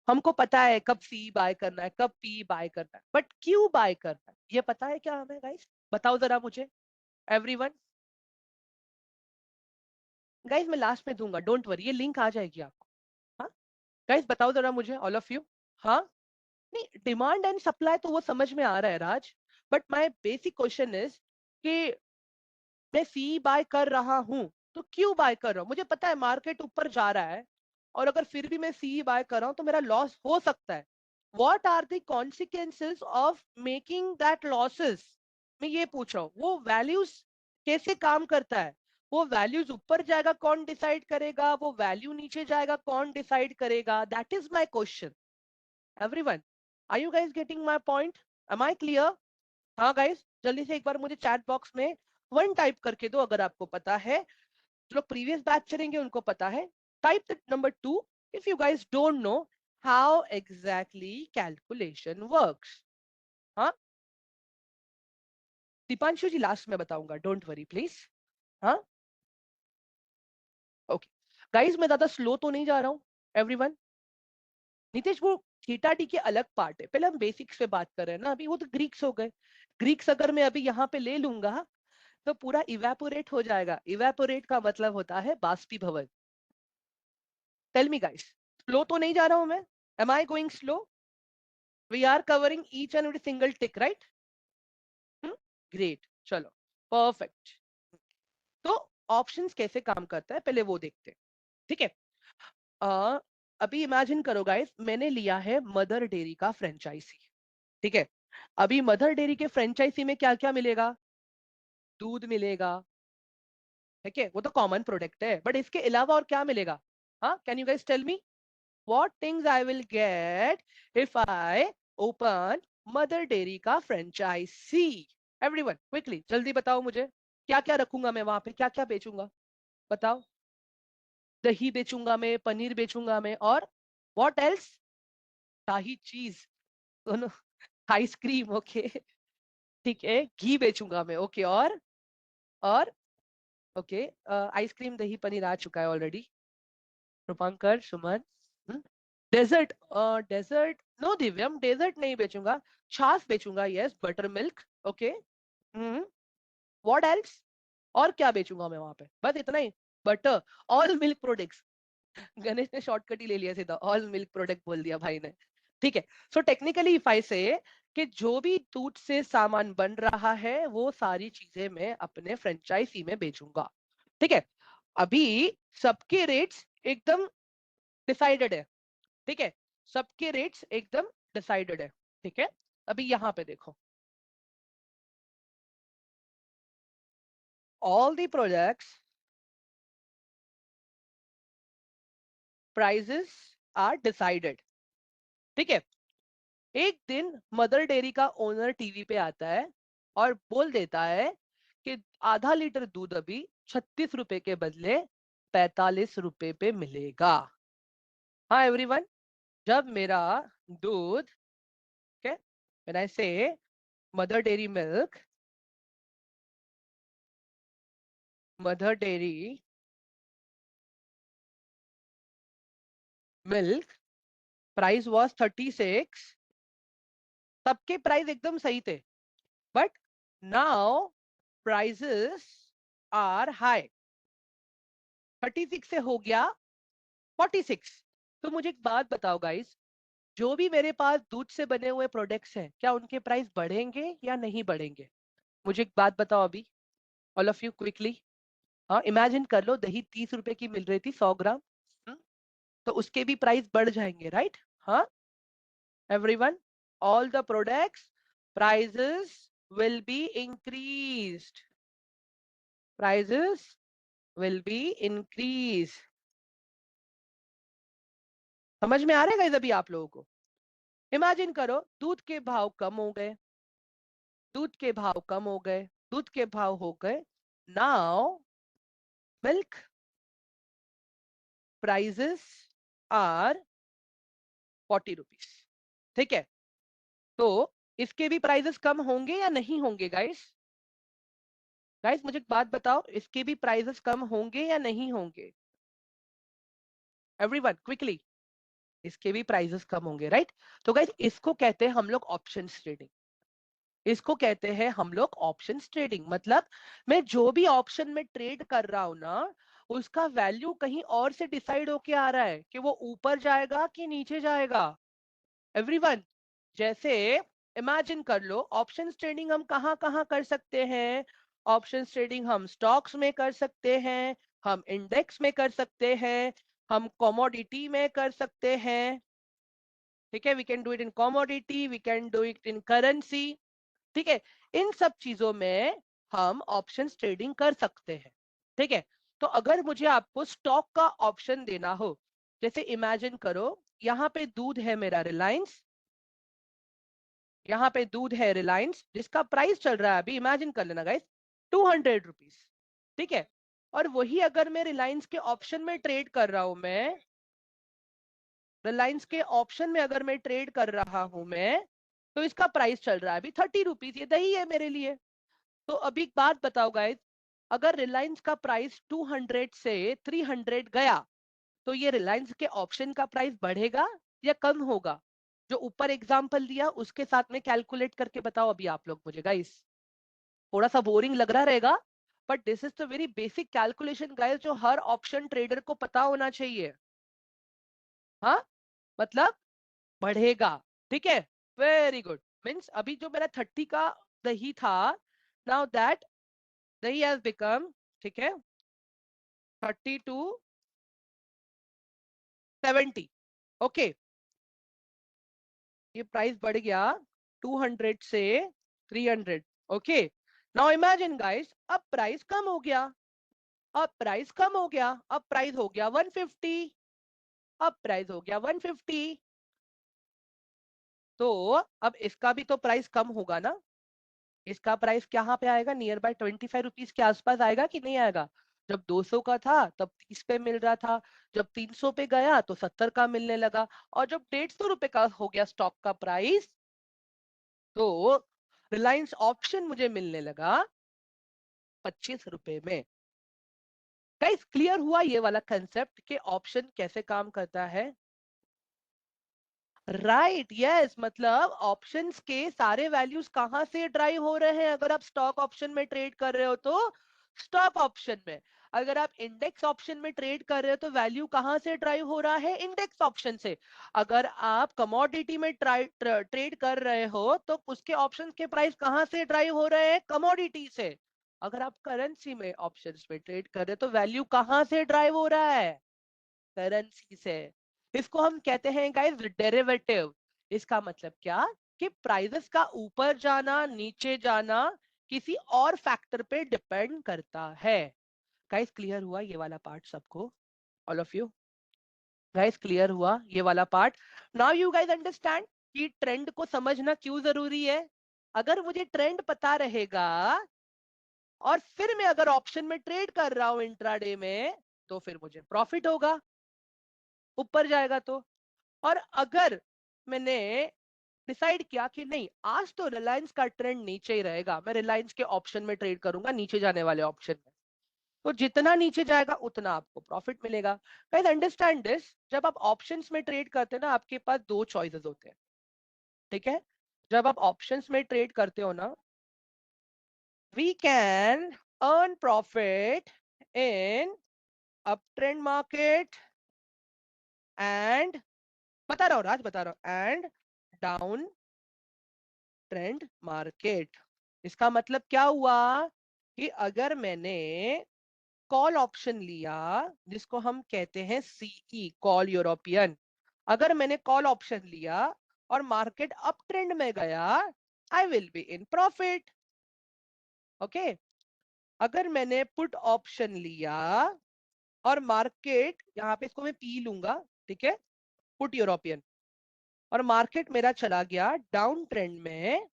हमको पता है कब सी बाय करना है, कब पी बाय करना है, बट क्यों बाय करना है ये पता है क्या हमें गाइस? बताओ जरा मुझे एवरीवन। गाइस मैं लास्ट में दूंगा, डोंट वरी, ये लिंक आ जाएगी आपको। हाँ गाइस बताओ जरा मुझे, ऑल ऑफ यू। हाँ, नहीं डिमांड एंड सप्लाई तो वो समझ में आ रहा है Raj, but my basic question is कि मैं सी बाय कर रहा हूं तो क्यों बाय कर रहा हूं? मुझे पता है मार्केट ऊपर जा रहा है, और अगर फिर भी मैं सी बाय कर रहा हूं तो मेरा लॉस हो सकता है। What are the consequences of making that losses? मैं ये पूछ रहा हूँ, वो वैल्यूज कैसे काम करता है? वो वैल्यूज ऊपर जाएगा कौन डिसाइड करेगा, वो वैल्यू नीचे जाएगा कौन डिसाइड करेगा? That is my question everyone. Are you guys getting my point? Am I clear? हाँ गाइस, जल्दी से एक बार मुझे चैट बॉक्स में 1 टाइप करके दो अगर आपको पता है। जो लोग प्रीवियस बैच चलेंगे उनको पता है। Type the number 2 if you guys don't know how exactly calculation works. हाँ, दीपांशु जी लास्ट में बताऊंगा, डोंट वरी प्लीज। हाँ, ओके गाइस, मैं ज्यादा स्लो तो नहीं जा रहा हूँ एवरीवन? नितेश, वो थीटा डी के अलग पार्ट है, पहले हम बेसिक्स पे बात कर रहे हैं ना, अभी वो तो ग्रीक्स हो गए। ग्रीक्स अगर मैं अभी यहाँ पे ले लूंगा तो पूरा इवेपोरेट हो जाएगा। इवेपोरेट का मतलब होता है बाष्पीभवन। टेल मी गाइस, स्लो तो नहीं जा रहा हूं मैं Am I going slow? We are covering each and every single tick, right? Great. चलो, perfect. तो ऑप्शंस कैसे काम करता है पहले वो देखते हैं, ठीक है? अभी इमेजिन करो गाइस, मैंने लिया है मदर डेयरी का फ्रेंचाइजी, ठीक है? अभी मदर डेयरी के फ्रेंचाइजी में क्या क्या मिलेगा? दूध मिलेगा, ठीक है, वो तो कॉमन प्रोडक्ट है, बट इसके अलावा और क्या मिलेगा? हाँ, can you guys tell me what things I will get if I open Mother Dairy का फ्रेंचाइजी? एवरीवन क्विकली जल्दी बताओ मुझे, क्या क्या रखूंगा मैं वहां पे, क्या क्या बेचूंगा? बताओ। दही बेचूंगा मैं, पनीर बेचूंगा मैं, और व्हाट एल्स? शाही चीज, दोनों, आइसक्रीम, ओके, ठीक है, घी बेचूंगा मैं, ओके, और ओके, आइसक्रीम दही पनीर आ चुका है already. Rupankar, Suman, dessert, dessert no Divyam, dessert नहीं बेचूंगा, छाछ बेचूंगा, yes, butter milk, okay, what else? और क्या बेचूंगा मैं वहां पे? बस इतना ही? Butter, all milk products. Ganesh ने शॉर्टकट ही ले लिया सीधा, ऑल मिल्क प्रोडक्ट बोल दिया भाई ने, ठीक है? सो टेक्निकली इफ आई से कि जो भी दूध से सामान बन रहा है वो सारी चीजें मैं अपने फ्रेंचाइजी में बेचूंगा, ठीक है? अभी सबके रेट्स एकदम डिसाइडेड है, ठीक है? सबके रेट्स एकदम डिसाइडेड है, ठीक है? अभी यहाँ पे देखो, all the products prices are decided, ठीक है? एक दिन मदर डेयरी का ओनर टीवी पे आता है और बोल देता है कि आधा लीटर दूध अभी 36 रुपए के बदले 45 रुपए पे मिलेगा। हाँ एवरीवन, जब मेरा दूध, okay, when I say mother dairy milk, mother dairy milk price was 36, सबके प्राइस एकदम सही थे, but now prices are high, 36 से हो गया 46। तो मुझे एक बात बताओ गाइस, जो भी मेरे पास दूध से बने हुए प्रोडक्ट्स हैं, क्या उनके प्राइस बढ़ेंगे या नहीं बढ़ेंगे? मुझे एक बात बताओ अभी, ऑल ऑफ यू क्विकली। हाँ, इमेजिन कर लो, दही 30 रुपए की मिल रही थी 100 ग्राम, हम्म, तो उसके भी प्राइस बढ़ जाएंगे, राइट? हाँ everyone, all the products prices will be increased, prices will be increase. समझ में आ रहा है गाइस अभी आप लोगों को? इमेजिन करो, दूध के भाव कम हो गए, दूध के भाव कम हो गए, दूध के भाव हो गए, now milk prices are 40 rupees, ठीक है? तो इसके भी प्राइजेस कम होंगे या नहीं होंगे गाइस? गाइस मुझे एक बात बताओ, इसके भी प्राइजेस कम होंगे या नहीं होंगे? एवरीवन क्विकली, इसके भी प्राइजेस कम होंगे, राइट? तो गाइस इसको कहते हैं हम लोग ऑप्शन ट्रेडिंग, इसको कहते हैं हम लोग ऑप्शन ट्रेडिंग। मतलब मैं जो भी ऑप्शन में ट्रेड कर रहा हूं ना, उसका वैल्यू कहीं और से डिसाइड होके आ रहा है कि वो ऊपर जाएगा कि नीचे जाएगा। एवरीवन, जैसे इमेजिन कर लो, ऑप्शन ट्रेडिंग हम कहाँ कहाँ कर सकते हैं? ऑप्शन ट्रेडिंग हम स्टॉक्स में कर सकते हैं, हम इंडेक्स में कर सकते हैं, हम कमोडिटी में कर सकते हैं, ठीक है? We can do it in commodity, we can do it in currency, ठीक है? इन सब चीजों में हम ऑप्शन ट्रेडिंग कर सकते हैं, ठीक है? तो अगर मुझे आपको स्टॉक का ऑप्शन देना हो, जैसे इमेजिन करो, यहाँ पे दूध है मेरा रिलायंस, यहाँ पे दूध है रिलायंस जिसका प्राइस चल रहा है अभी, इमेजिन कर लेना गाइस, 200 रुपीज, ठीक है? और वही अगर मैं रिलायंस के ऑप्शन में ट्रेड कर रहा हूं, मैं रिलायंस के ऑप्शन में अगर मैं ट्रेड कर रहा हूं मैं, तो इसका प्राइस चल रहा है अभी 30 रुपीज, ये दही है मेरे लिए। तो अभी एक बात बताओ गाइस, अगर रिलायंस का प्राइस 200 से 300 गया, तो ये रिलायंस के ऑप्शन का प्राइस बढ़ेगा या कम होगा? जो ऊपर एग्जांपल दिया उसके साथ में कैलकुलेट करके बताओ अभी आप लोग मुझे गाइस। थोड़ा सा बोरिंग लग रहा रहेगा, but this is the very basic calculation guys, जो हर ऑप्शन ट्रेडर को पता होना चाहिए। हाँ, मतलब बढ़ेगा, ठीक है, वेरी गुड। मीन्स अभी जो मेरा 30 का दही था, नाउ दैट दही हैज बिकम, ठीक है, 30 टू 70, ओके, ये प्राइस बढ़ गया 200 से 300, ओके। नाउ इमेजिन गाइस, अब प्राइस कम हो गया, अब प्राइस कम हो गया, अब प्राइस हो गया 150, अब प्राइस हो गया 150, तो अब इसका भी तो प्राइस कम होगा ना, इसका प्राइस कहाँ पे आएगा, नियर बाय 25 रुपीज के आसपास आएगा कि नहीं आएगा। जब 200 का था तब 30 पे मिल रहा था, जब 300 पे गया तो 70 का मिलने लगा, और जब 150 रुपए का हो गया स्टॉक का प्राइस, तो रिलायंस ऑप्शन मुझे मिलने लगा 25 रुपए में। गाइस क्लियर हुआ ये वाला कंसेप्ट कि ऑप्शन कैसे काम करता है। राइट, यस, मतलब ऑप्शंस के सारे वैल्यूज कहाँ से ड्राइव हो रहे हैं, अगर आप स्टॉक ऑप्शन में ट्रेड कर रहे हो तो स्टॉक ऑप्शन में, अगर आप इंडेक्स ऑप्शन में ट्रेड कर रहे हो तो वैल्यू कहाँ से ड्राइव हो रहा है, इंडेक्स ऑप्शन से। अगर आप कमोडिटी में ट्रेड कर रहे हो तो उसके ऑप्शन के प्राइस कहाँ से ड्राइव हो रहे हैं, कमोडिटी से। अगर आप करेंसी में ऑप्शंस में ट्रेड कर रहे हो तो वैल्यू कहाँ से ड्राइव हो रहा है, करेंसी से। इसको हम कहते हैं गाइस डेरिवेटिव। इसका मतलब क्या, कि प्राइसेस का ऊपर जाना नीचे जाना किसी और फैक्टर पे डिपेंड करता है। गाइस क्लियर हुआ ये वाला पार्ट सबको, all of you guys clear हुआ ये वाला part. Now you guys understand कि ट्रेंड को समझना क्यों जरूरी है। अगर मुझे ट्रेंड पता रहेगा और फिर मैं अगर ऑप्शन में ट्रेड कर रहा हूं इंट्राडे में, तो फिर मुझे प्रॉफिट होगा, ऊपर जाएगा तो। और अगर मैंने डिसाइड किया कि नहीं आज तो रिलायंस का ट्रेंड नीचे ही रहेगा, मैं रिलायंस के ऑप्शन में ट्रेड करूंगा, नीचे जाने वाले ऑप्शन में, तो जितना नीचे जाएगा उतना आपको प्रॉफिट मिलेगा। गाइस अंडरस्टैंड दिस, जब आप ऑप्शंस में ट्रेड करते हैं ना, आपके पास दो चॉइसेस होते हैं, ठीक है। जब आप ऑप्शंस में ट्रेड करते हो ना, we can earn profit in up trend market and, बता रहा हूँ राज, बता रहा हूँ, एंड डाउन ट्रेंड मार्केट। इसका मतलब क्या हुआ, कि अगर मैंने कॉल ऑप्शन लिया, जिसको हम कहते हैं सीई, कॉल यूरोपियन, अगर मैंने कॉल ऑप्शन लिया और मार्केट अप ट्रेंड में गया, I will be in profit, okay. अगर मैंने पुट ऑप्शन लिया और मार्केट, यहाँ पे इसको मैं पी लूंगा, ठीक है, पुट यूरोपियन, और मार्केट मेरा चला गया डाउन ट्रेंड में,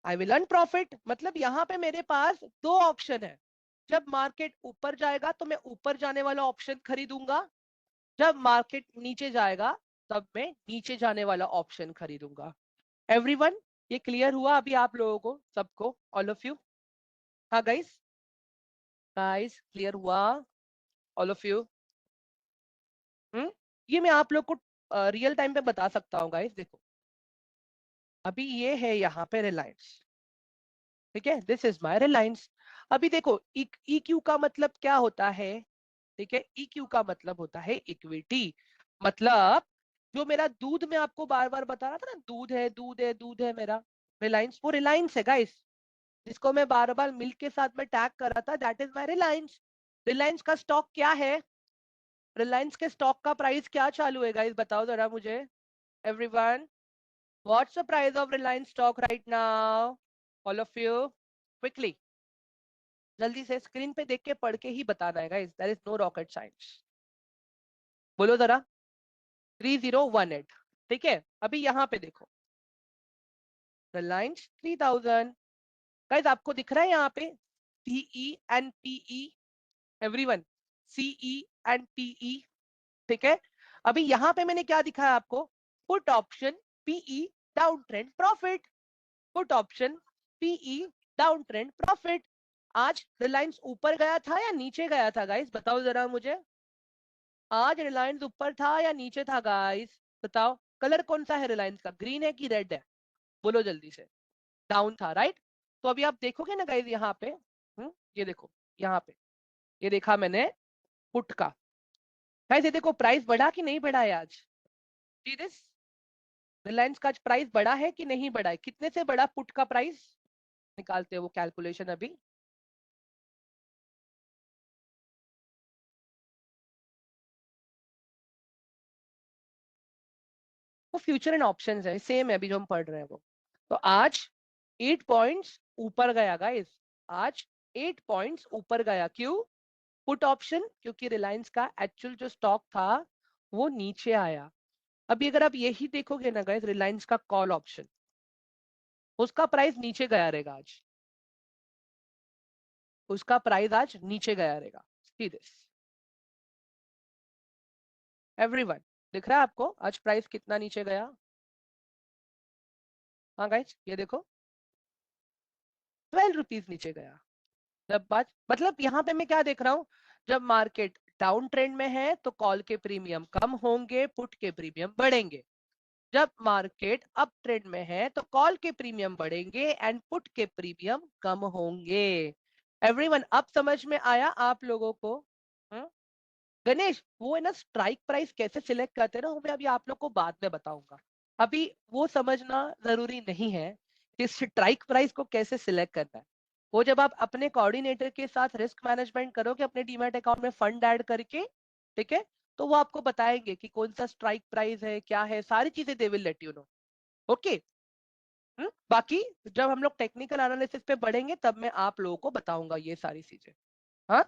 आई विल अर्न प्रॉफिट। मतलब यहाँ पे मेरे पास दो ऑप्शन है, जब मार्केट ऊपर जाएगा तो मैं ऊपर जाने वाला ऑप्शन खरीदूंगा, जब मार्केट नीचे जाएगा तब मैं नीचे जाने वाला ऑप्शन खरीदूंगा। एवरीवन, ये क्लियर हुआ अभी आप लोगों को सबको, ऑल ऑफ यू। हाँ गाइस, गाइस क्लियर हुआ, ऑल ऑफ यू। ये मैं आप लोग को रियल टाइम पे बता सकता हूँ गाइस, देखो अभी ये है यहाँ पे रिलायंस, ठीक है, दिस इज माय रिलायंस। अभी देखो EQ का मतलब क्या होता है, ठीक है, EQ का मतलब होता है इक्विटी। मतलब जो मेरा दूध में आपको बार बार बता रहा था ना, दूध है दूध है दूध है मेरा, रिलायंस, वो रिलायंस है गाइस, जिसको मैं बार बार मिल्क के साथ में टैग कर रहा था, that is my Reliance. Reliance का स्टॉक क्या है, रिलायंस के स्टॉक का प्राइस क्या चालू है गाइस, बताओ जरा मुझे, everyone, what's the price of Reliance stock right now, all of you, quickly, जल्दी से स्क्रीन पे देख के पढ़ के ही बताना है guys, there is no rocket science, बोलो जरा, 3018, ठीक है। अभी यहाँ पे देखो, रिलायंस 3000, गाइस आपको दिख रहा है यहाँ पे CE and PE, everyone, CE and PE, ठीक है। अभी यहाँ पे मैंने क्या दिखाया आपको, put option PE down trend profit, put option PE down trend profit. आज रिलायंस ऊपर गया था या नीचे गया था गाइस, बताओ जरा मुझे, आज रिलायंस ऊपर था या नीचे था गाइस, बताओ। कलर कौन सा है रिलायंस का, ग्रीन है कि रेड है, बोलो जल्दी से। डाउन था, राइट। तो अभी आप देखोगे ना गाइस यहाँ पे, ये देखो यहाँ पे, ये देखा मैंने पुट का, गाइस ये देखो प्राइस बढ़ा कि नहीं बढ़ा है आज, सी दिस, रिलायंस का प्राइस बढ़ा है कि नहीं बढ़ा है, कितने से बढ़ा पुट का प्राइस, निकालते हैं वो कैलकुलेशन अभी। वो फ्यूचर एंड ऑप्शंस है, सेम है अभी जो हम पढ़ रहे हैं वो। तो आज 8 पॉइंट्स ऊपर गया गाइस, आज 8 पॉइंट्स ऊपर गया, क्यों, पुट ऑप्शन, क्योंकि रिलायंस का एक्चुअल जो स्टॉक था वो नीचे आया। अभी अगर आप यही देखोगे ना गाइस, रिलायंस का कॉल ऑप्शन, उसका प्राइस नीचे गया रहेगा आज, उसका प्राइस आज नीचे गया रहेगा। सी दिस एवरीवन, दिख रहा है आपको आज प्राइस कितना नीचे गया। हाँ गाइस ये देखो, 12 रुपीज नीचे गया। जब बात मतलब यहाँ पे मैं क्या देख रहा हूँ, जब मार्केट डाउन ट्रेंड में है तो कॉल के प्रीमियम कम होंगे, पुट के प्रीमियम बढ़ेंगे। जब मार्केट अप ट्रेंड में है तो कॉल के प्रीमियम बढ़ेंगे एंड पुट के प्रीमियम कम होंगे। एवरीवन अब समझ में आया आप लोगों को। हम्म? गणेश वो है ना स्ट्राइक प्राइस कैसे सिलेक्ट करते हैं ना, वो मैं अभी आप लोग को बाद में बताऊंगा, अभी वो समझना जरूरी नहीं है कि स्ट्राइक प्राइस को कैसे सिलेक्ट करना है। वो जब आप अपने कोऑर्डिनेटर के साथ रिस्क मैनेजमेंट करोगे अपने डीमैट अकाउंट में फंड ऐड करके, ठीक है, तो वो आपको बताएंगे कि कौन सा स्ट्राइक प्राइस है, क्या है, सारी चीजें they will let you know. Okay. बाकी जब हम लोग टेक्निकल एनालिसिस पे बढ़ेंगे तब मैं आप लोगों को बताऊंगा ये सारी चीजें। हाँ,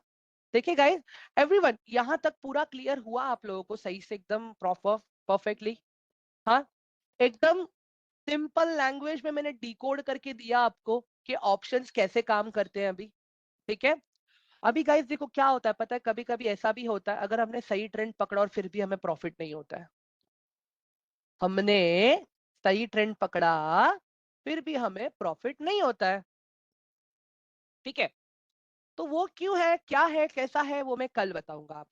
देखिए गाइस, एवरीवन यहाँ तक पूरा क्लियर हुआ आप लोगों को सही से, एकदम प्रॉपर, परफेक्टली। हाँ, एकदम सिंपल लैंग्वेज में मैंने डिकोड करके दिया आपको कि ऑप्शंस कैसे काम करते हैं अभी। ठीक है, अभी गाइस देखो क्या होता है पता है, कभी कभी ऐसा भी होता है अगर हमने सही ट्रेंड पकड़ा और फिर भी हमें प्रॉफिट नहीं होता है, हमने सही ट्रेंड पकड़ा फिर भी हमें प्रॉफिट नहीं होता है। ठीक है, तो वो क्यों है, क्या है, कैसा है, वो मैं कल बताऊंगा आप।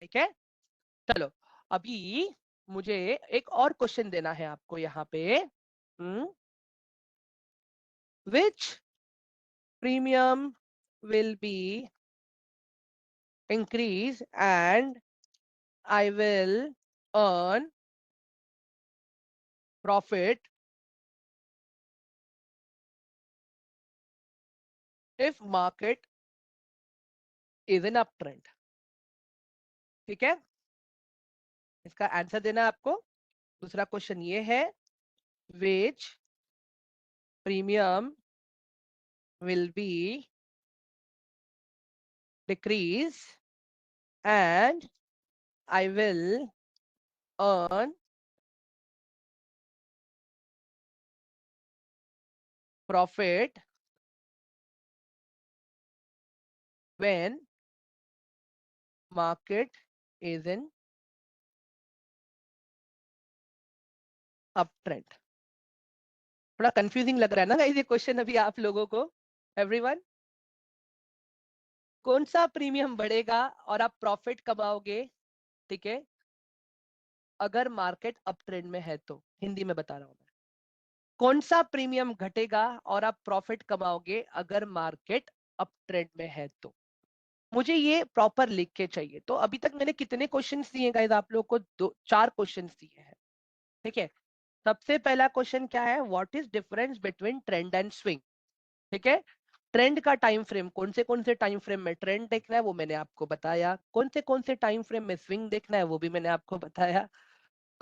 ठीक है, चलो अभी मुझे एक और क्वेश्चन देना है आपको यहाँ पे। Which premium will be increase and I will earn profit if market is in up trend. ठीक है, इसका आंसर देना है आपको। दूसरा क्वेश्चन ये है, which premium will be decrease and I will earn profit when market is in up trend. थोड़ा कंफ्यूजिंग लग रहा है ना गाइस ये क्वेश्चन अभी आप लोगों को। एवरीवन, कौन सा प्रीमियम बढ़ेगा और आप प्रॉफिट कमाओगे, ठीक है, अगर मार्केट अप ट्रेंड में है तो, हिंदी में बता रहा हूं मैं, कौन सा प्रीमियम घटेगा और आप प्रॉफिट कमाओगे अगर मार्केट अप ट्रेंड में है तो। मुझे ये प्रॉपर लिख के चाहिए। तो अभी तक मैंने कितने क्वेश्चंस दिए गाइस आप लोग को, दो चार क्वेश्चंस दिए हैं। ठीक है, सबसे पहला क्वेश्चन क्या है, what is difference between trend and swing. ठीक है, ट्रेंड का टाइम फ्रेम, कौन से टाइम फ्रेम में ट्रेंड देखना है वो मैंने आपको बताया, कौन से टाइम फ्रेम में स्विंग देखना है वो भी मैंने आपको बताया,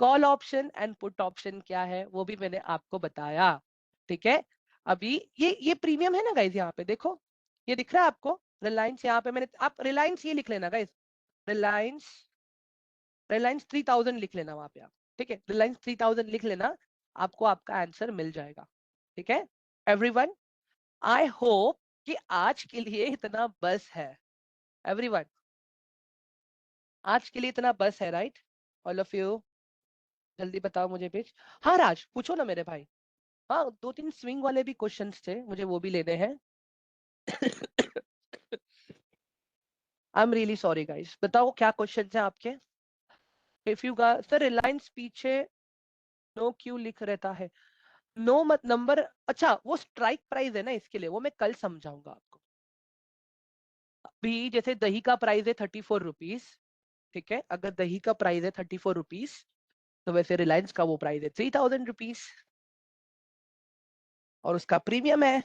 call option and put option क्या है वो भी मैंने आपको बताया। ठीक है, अभी ये प्रीमियम है ना गाइज, यहाँ पे देखो, ये दिख रहा है आपको, रिलायंस, यहाँ पे मैंने, आप रिलायंस ये लिख लेना गाइज, रिलायंस, रिलायंस 3000 लिख लेना वहां पे आप। ठीक है, रिलायंस 3000 लिख लेना, आपको आपका आंसर मिल जाएगा। ठीक है एवरीवन, आई होप कि आज के लिए इतना बस है। एवरीवन, आज के लिए इतना बस है, राइट, ऑल ऑफ यू, जल्दी बताओ मुझे प्लीज। हाँ राज पूछो ना मेरे भाई। हाँ, दो तीन स्विंग वाले भी क्वेश्चंस थे, मुझे वो भी लेने हैं। आई एम रियली सॉरी गाइस, बताओ क्या क्वेश्चन है आपके। इफ यू सर रिलायंस पीछे नो क्यों लिख रहता है, नो मत नंबर, अच्छा वो स्ट्राइक प्राइस है ना, इसके लिए वो मैं कल समझाऊंगा आपको। अभी जैसे दही का प्राइस है 34 रुपीज, ठीक है, अगर दही का प्राइस है 34 रुपीज तो वैसे रिलायंस का वो प्राइस है 3000 रुपीज और उसका प्रीमियम है,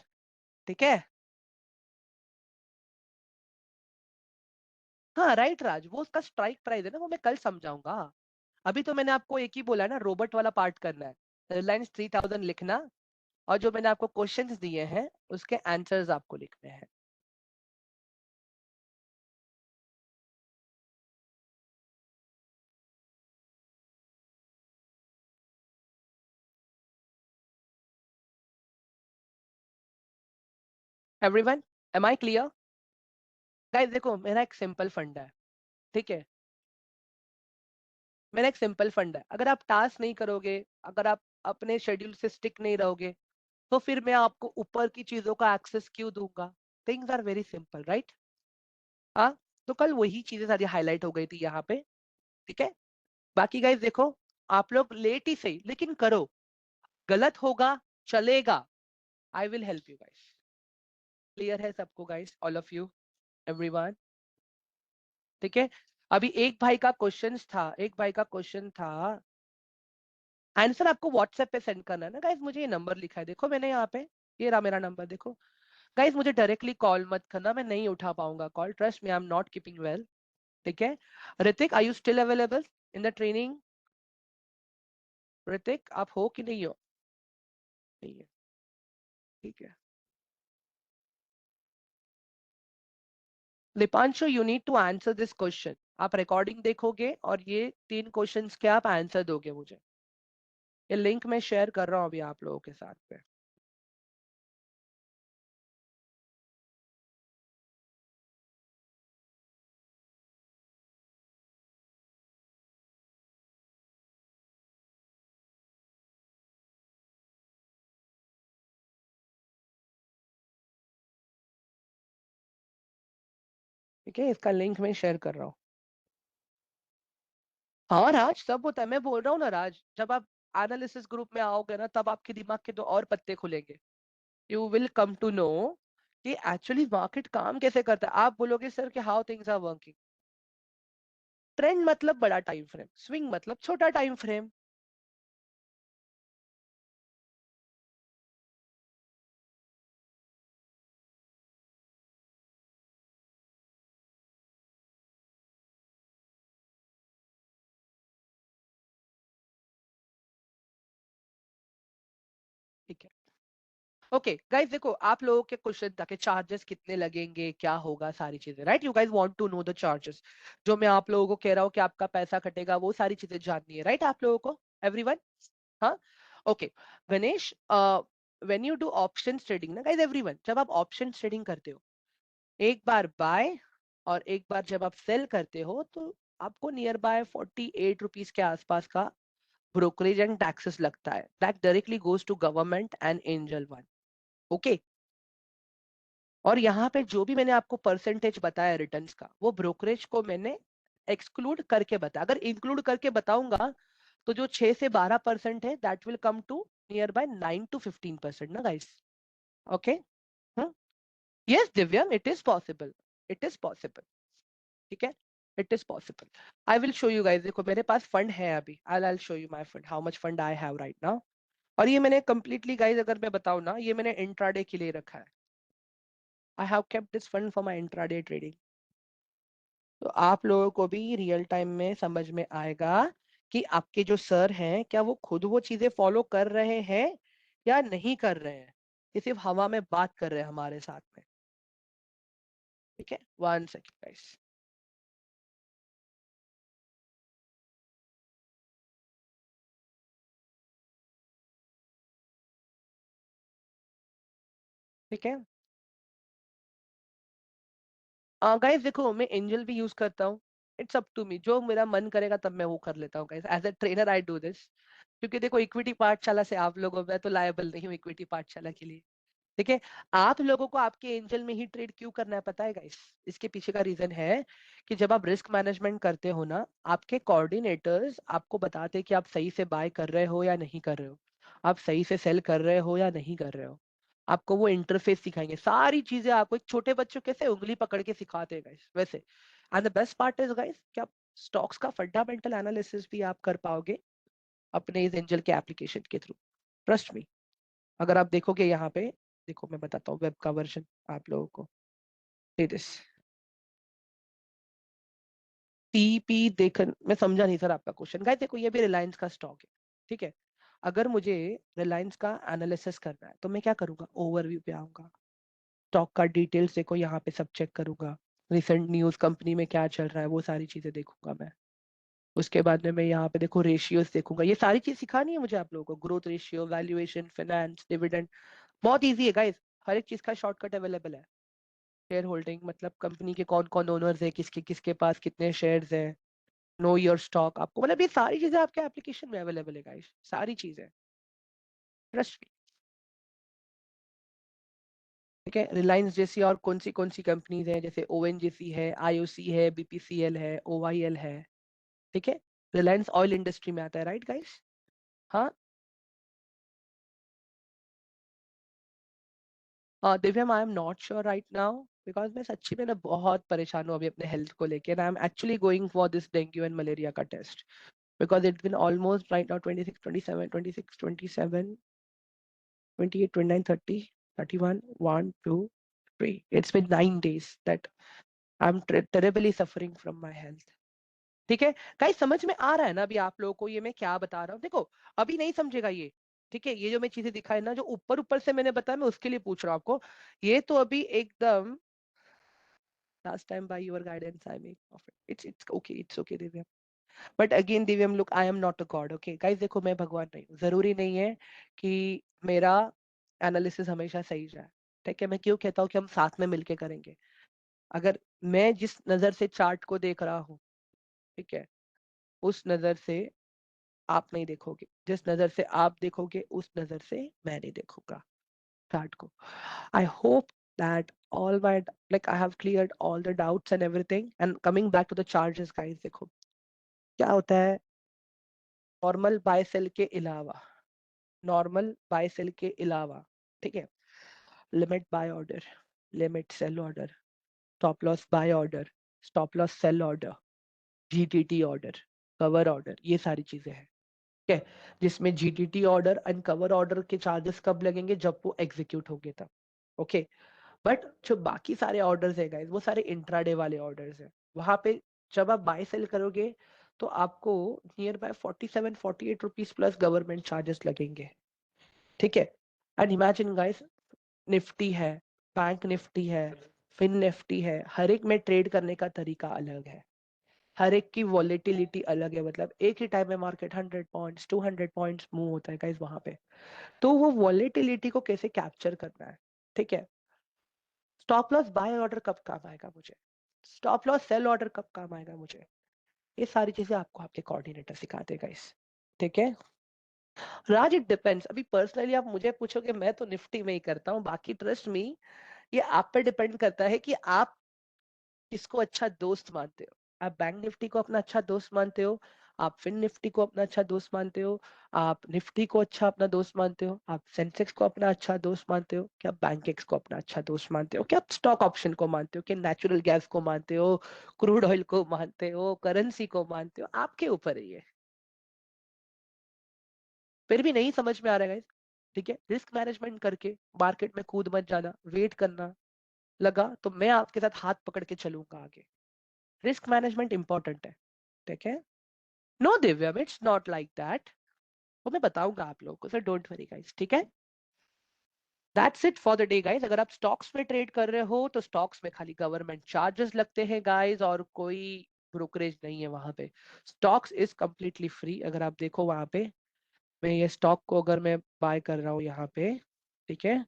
ठीक है। हाँ राइट राज, वो उसका स्ट्राइक प्राइस है ना, वो मैं कल समझाऊंगा। अभी तो मैंने आपको एक ही बोला है ना, रोबोट वाला पार्ट करना है, रिलायंस 3000 लिखना, और जो मैंने आपको क्वेश्चंस दिए हैं उसके आंसर्स आपको लिखने हैं। Everyone, am I clear? Guys देखो, मेरा एक सिंपल फंड है, ठीक है। मेरा एक सिंपल फंड है, अगर आप टास्क नहीं करोगे, अगर आप अपने शेड्यूल से स्टिक नहीं रहोगे, तो फिर मैं आपको ऊपर की चीजों का एक्सेस क्यों दूंगा? Things are very simple, right? हाँ, तो कल वही चीजें सारी हाईलाइट हो गई थी यहाँ पे, ठीक है। बाकी गाइस देखो, आप लोग लेट ही सही लेकिन करो, गलत होगा चलेगा, आई will help you guys. Clear है सबको guys, all of you, everyone? ठीक है। अभी एक भाई का क्वेश्चन था, एक भाई का क्वेश्चन था, आंसर आपको व्हाट्सएप पे सेंड करना है ना गाइस। मुझे ये नंबर लिखा है, देखो मैंने यहाँ पे, ये रहा मेरा नंबर, देखो। गाइस मुझे डायरेक्टली कॉल मत करना, मैं नहीं उठा पाऊंगा call, trust me, I am not keeping well, ठीक है। Hrithik, are you still available in the training? Hrithik, आप हो कि नहीं हो? नहीं है, ठीक है। Deepanshu, you need to answer this question. आप रिकॉर्डिंग देखोगे और ये 3 क्वेश्चंस के आप आंसर दोगे मुझे। ये लिंक मैं शेयर कर रहा हूँ अभी आप लोगों के साथ में। ठीक है, इसका लिंक मैं शेयर कर रहा हूँ। हाँ राज, सब होता है, मैं बोल रहा हूँ ना राज, जब आप एनालिसिस ग्रुप में आओगे ना, तब आपके दिमाग के 2 और पत्ते खुलेंगे। You will come to know कि एक्चुअली मार्केट काम कैसे करता है। आप बोलोगे सर कि how things are working. Trend मतलब बड़ा टाइम फ्रेम, स्विंग मतलब छोटा टाइम फ्रेम। ठीक है, ओके गाइस देखो, आप लोगों के क्वेश्चन था कि चार्जेस कितने लगेंगे, क्या होगा, सारी चीजें, right? You guys want to know the charges. जो मैं आप लोगों को कह रहा हूँ कि आपका पैसा कटेगा, वो सारी चीजें जाननी है, राइट? आप लोगों को, एवरीवन? हाँ, okay. Ganesh, when you do option trading ना गाइस, एवरीवन, जब आप ऑप्शन ट्रेडिंग करते हो, एक बार बाय और एक बार जब आप सेल करते हो, तो आपको नियर बाय 48 रुपीज के आसपास का ब्रोकरेज एंड टैक्सेस लगता है, that directly goes to government and Angel One, okay. और यहाँ पे जो भी मैंने आपको परसेंटेज बताया रिटर्न्स का, वो ब्रोकरेज को मैंने एक्सक्लूड करके बताया। अगर इंक्लूड करके बताऊंगा तो जो 6 से 12% है, that will come to near by 9 to 15% ना guys, okay. Yes Divyam, it is possible, it is possible, ठीक है, it is possible. I will show you guys, देखो मेरे पास फंड है अभी, I show you my fund, how much fund I have right now. और ये मैंने कंप्लीटली गाइस, अगर मैं बताऊं ना, ये मैंने इंट्राडे के लिए रखा है। I have kept this fund for my intraday trading. तो आप लोगों को भी रियल टाइम में समझ में आएगा कि आपके जो सर हैं, क्या वो खुद वो चीजें फॉलो कर रहे हैं या नहीं कर रहे हैं, ये सिर्फ हवा में बात कर रहे हैं हमारे साथ में, ठीक है। 1 सेकेंड गाइस, ठीक है। गाइस देखो, मैं एंजल भी यूज करता हूँ, इट्स अप टू मी, जो मेरा मन करेगा तब मैं वो कर लेता हूँ guys, as a trainer I do this. क्योंकि देखो, इक्विटी पाठशाला से आप लोगों, मैं तो लायबल नहीं हूँ इक्विटी पाठशाला के लिए, ठीक है। आप लोगों को आपके एंजल में ही ट्रेड क्यों करना है पता है गाइस? इसके पीछे का रीजन है कि जब आप रिस्क मैनेजमेंट करते हो ना, आपके कोऑर्डिनेटर्स आपको बताते हैं कि आप सही से बाय कर रहे हो या नहीं कर रहे हो, आप सही से सेल कर रहे हो या नहीं कर रहे हो। आपको वो इंटरफेस सिखाएंगे, सारी चीजें आपको, एक छोटे बच्चों कैसे उंगली पकड़ के सिखाते हैं गाइस, वैसे। And the best part is guys कि आप स्टॉक्स का फंडामेंटल एनालिसिस भी आप कर पाओगे, अपने इस एंजल के एप्लीकेशन के थ्रू, ट्रस्ट मी। अगर आप देखोगे यहाँ पे, देखो मैं बताता हूँ वेब का वर्जन आप लोगों को, दिस टीपी देख, मैं समझा नहीं सर आपका क्वेश्चन। गाइस देखो ये भी रिलायंस का स्टॉक है, ठीक है। अगर मुझे रिलायंस का एनालिसिस करना है तो मैं क्या करूंगा, ओवरव्यू पे आऊंगा, स्टॉक का डिटेल्स देखो यहाँ पे सब चेक करूंगा, रिसेंट न्यूज कंपनी में क्या चल रहा है वो सारी चीजें देखूंगा मैं। उसके बाद में मैं यहाँ पे देखो रेशियोज देखूंगा, ये सारी चीज सिखानी है मुझे आप लोगों को, growth ratio, valuation, finance, dividend, बहुत इजी है गाइस, हर एक चीज का शॉर्टकट अवेलेबल है। शेयर होल्डिंग मतलब कंपनी के कौन कौन ओनर्स है, किसके किसके पास कितने शेयर्स हैं, नो योर स्टॉक, आपको मतलब ये सारी चीजें आपके एप्लीकेशन में अवेलेबल है गाइस, सारी चीजें, ट्रस्ट मी। ठीक है, रिलायंस जैसी और कौन सी कंपनीज हैं, जैसे ओएनजीसी है, आईओसी है, बीपीसीएल है, ओवाईएल है, ठीक है। रिलायंस ऑयल इंडस्ट्री में आता है, राइट गाइस? हाँ। Divyam I am not sure right now, because मैं सच्ची में ना बहुत परेशान हूँ अभी अपने हेल्थ को लेके, and I am actually going for this dengue and malaria का test, because it's been almost right now 26 27 26 27 28 29 30 31 1 2 3, it's been 9 days that I'm terribly suffering from my health। ठीक है गाइस, समझ में आ रहा है ना अभी आप लोगों को ये मैं क्या बता रहा हूँ? देखो अभी नहीं समझेगा ये, ठीक है, ये जो मैं चीजें दिखाई ना, जो ऊपर ऊपर से मैंने बताया, मैं उसके लिए पूछ रहा हूँ आपको, ये तो अभी एकदम last time by your guidance I make of it, it's okay Divya, but again Divyam look, I am not a god, okay guys, देखो मैं भगवान नहीं हूँ, जरूरी नहीं है कि मेरा एनालिसिस हमेशा सही जाए, ठीक है। मैं क्यों कहता हूँ कि हम साथ में मिलके करेंगे, अगर मैं जिस नजर से चार्ट को देख रहा हूँ, ठीक है, उस नजर से आप नहीं देखोगे, जिस नजर से आप देखोगे उस नजर से मैं नहीं देखूंगा चार्ट को। I hope that all my, like I have cleared all the doubts and everything, and coming back to the charges guys, देखो क्या होता है, नॉर्मल बाय सेल के अलावा, नॉर्मल बाय सेल के अलावा, ठीक है, limit buy order, limit sell order, stop loss buy order, stop loss sell order, GTT order, cover order, ये सारी चीजें हैं, ठीक है, जिसमें GTT order and cover order के चार्जेस कब लगेंगे, जब वो एग्जीक्यूट होंगे तब, ओके। बट जो बाकी सारे ऑर्डर्स है गाइस, वो सारे इंट्राडे वाले ऑर्डर्स है, वहां पे जब आप बाय सेल करोगे तो आपको near by 47-48 rupees plus government charges लगेंगे, ठीक है। एंड इमेजिन गाइस, निफ्टी है, बैंक निफ्टी है, फिन निफ्टी है, हर एक में ट्रेड करने का तरीका अलग है, हर एक की वॉलेटिलिटी अलग है, मतलब एक ही टाइम में मार्केट 100 पॉइंट्स 200 पॉइंट्स मूव होता है गाइस वहां पे, तो वो वॉलेटिलिटी को कैसे कैप्चर करना है, ठीक है। स्टॉप लॉस बाय ऑर्डर कब काम आएगा मुझे, स्टॉप लॉस सेल ऑर्डर कब काम आएगा मुझे, ये सारी चीजें आपको आपके कोऑर्डिनेटर सिखाते हैं गाइस, ठीक है। राज इट डिपेंड्स, अभी पर्सनली आप मुझे पूछोगे, मैं तो निफ्टी में ही करता हूँ, बाकी ट्रस्ट मी ये आप पे डिपेंड करता है कि आप किसको अच्छा दोस्त मानते हो, आप बैंक निफ्टी को अपना अच्छा दोस्त मानते हो, आप फिन निफ्टी को अपना अच्छा दोस्त मानते हो, आप निफ्टी को अच्छा अपना दोस्त मानते हो, आप सेंसेक्स को अपना अच्छा दोस्त मानते हो, क्या बैंकेक्स को अपना अच्छा दोस्त मानते हो, क्या आप स्टॉक ऑप्शन को मानते हो, क्या नेचुरल गैस को मानते हो, क्रूड ऑयल को मानते हो, करेंसी को मानते हो, आपके ऊपर है ये। फिर भी नहीं समझ में आ रहा है guys, ठीक है, रिस्क मैनेजमेंट करके मार्केट में कूद मत जाना, वेट करना, लगा तो मैं आपके साथ हाथ पकड़ के चलूंगा आगे, रिस्क मैनेजमेंट इंपॉर्टेंट है, ठीक है। No Divyam, it's not like that, वो मैं बताऊंगा आप लोगों को, सर डोंट वरी गाइस, ठीक है। That's it for the day guys. अगर आप स्टॉक्स में ट्रेड कर रहे हो तो स्टॉक्स में खाली गवर्नमेंट चार्जेस लगते हैं गाइस, और कोई ब्रोकरेज नहीं है वहां पे, स्टॉक्स इज कंप्लीटली फ्री। अगर आप देखो वहां पे, मैं ये स्टॉक को अगर मैं बाय कर रहा हूँ यहाँ पे, ठीक है,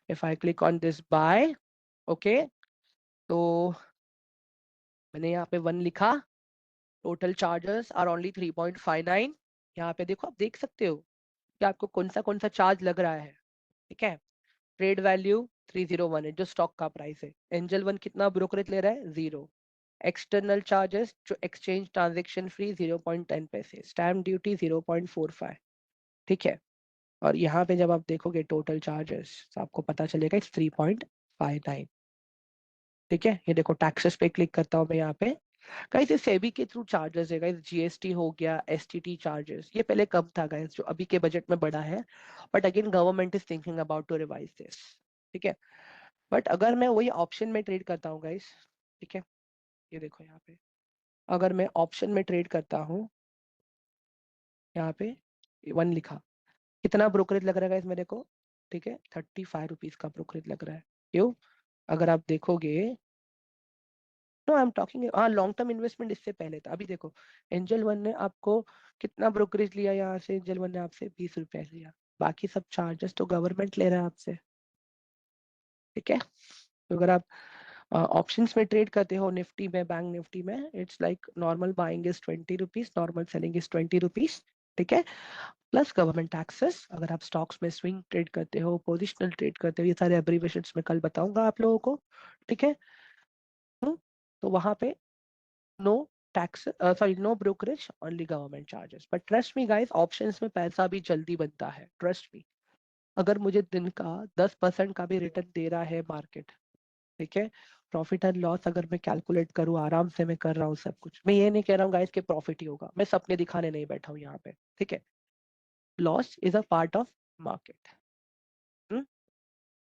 if I click on this by, okay, तो मैंने यहाँ पे 1 लिखा, टोटल चार्जेस आर ओनली 3.59, यहाँ पे देखो, आप देख सकते हो कि आपको कौन सा चार्ज लग रहा है, ठीक है। ट्रेड वैल्यू 301 है जो स्टॉक का प्राइस है, एंजल वन कितना ब्रोकरेज ले रहा है, 0, एक्सटर्नल चार्जेस जो एक्सचेंज ट्रांजेक्शन फी 0.10 पैसे, स्टैम्प ड्यूटी 0.45, ठीक है। और यहाँ पे जब आप देखोगे टोटल चार्जेस तो आपको पता चलेगा इट्स 3.59, ठीक है। ये देखो टैक्सेस पे क्लिक करता हूँ मैं यहाँ पे, गाइस ये सेबी के थ्रू चार्जेस है गाइस, जीएसटी हो गया, एसटीटी चार्जेस, ये पहले कम था गाइस, जो अभी के बजट में बढ़ा है, but again government is thinking about to revise this, ठीक है। बट अगर मैं वही ऑप्शन में ट्रेड करता हूँ गाइस, ठीक है, ये देखो यहाँ पे, अगर मैं ऑप्शन में ट्रेड करता हूँ, यहाँ पे वन लिखा, कितना ब्रोकरेज लग रहा है गाइस मेरे को, ठीक है, 35 रुपीज का ब्रोकरेज लग रहा है। क्यों? अगर आप देखोगे, नो आई एम टॉकिंग, हाँ लॉन्ग टर्म इन्वेस्टमेंट इससे पहले था। अभी देखो, एंजल वन ने आपको कितना ब्रोकरेज लिया, यहाँ से एंजल वन ने आपसे 20 रुपए लिया, बाकी सब चार्जेस तो गवर्नमेंट ले रहा है आपसे, ठीक है। तो अगर आप ऑप्शंस में ट्रेड करते हो, निफ्टी में, बैंक निफ्टी में, it's like normal buying is 20 rupees, normal selling is 20 rupees, ठीक है, प्लस गवर्नमेंट टैक्सेस। अगर आप स्टॉक्स में स्विंग ट्रेड करते हो, पोजिशनल ट्रेड करते हो, ये सारे एब्रीविएशंस में कल बताऊंगा आप लोगों को, ठीक है। तो वहां पे no tax, sorry no brokerage, only government charges. But trust me guys, options में पैसा भी जल्दी बनता है, ट्रस्ट मी। अगर मुझे दिन का 10% का भी रिटर्न दे रहा है मार्केट, ठीक है, प्रॉफिट एंड लॉस अगर मैं कैलकुलेट करूँ, आराम से मैं कर रहा हूँ सब कुछ, मैं ये नहीं कह रहा हूँ गाइस कि प्रॉफिट ही होगा, मैं सपने दिखाने नहीं बैठा हूँ यहाँ पे, ठीक है। Loss is a part of market,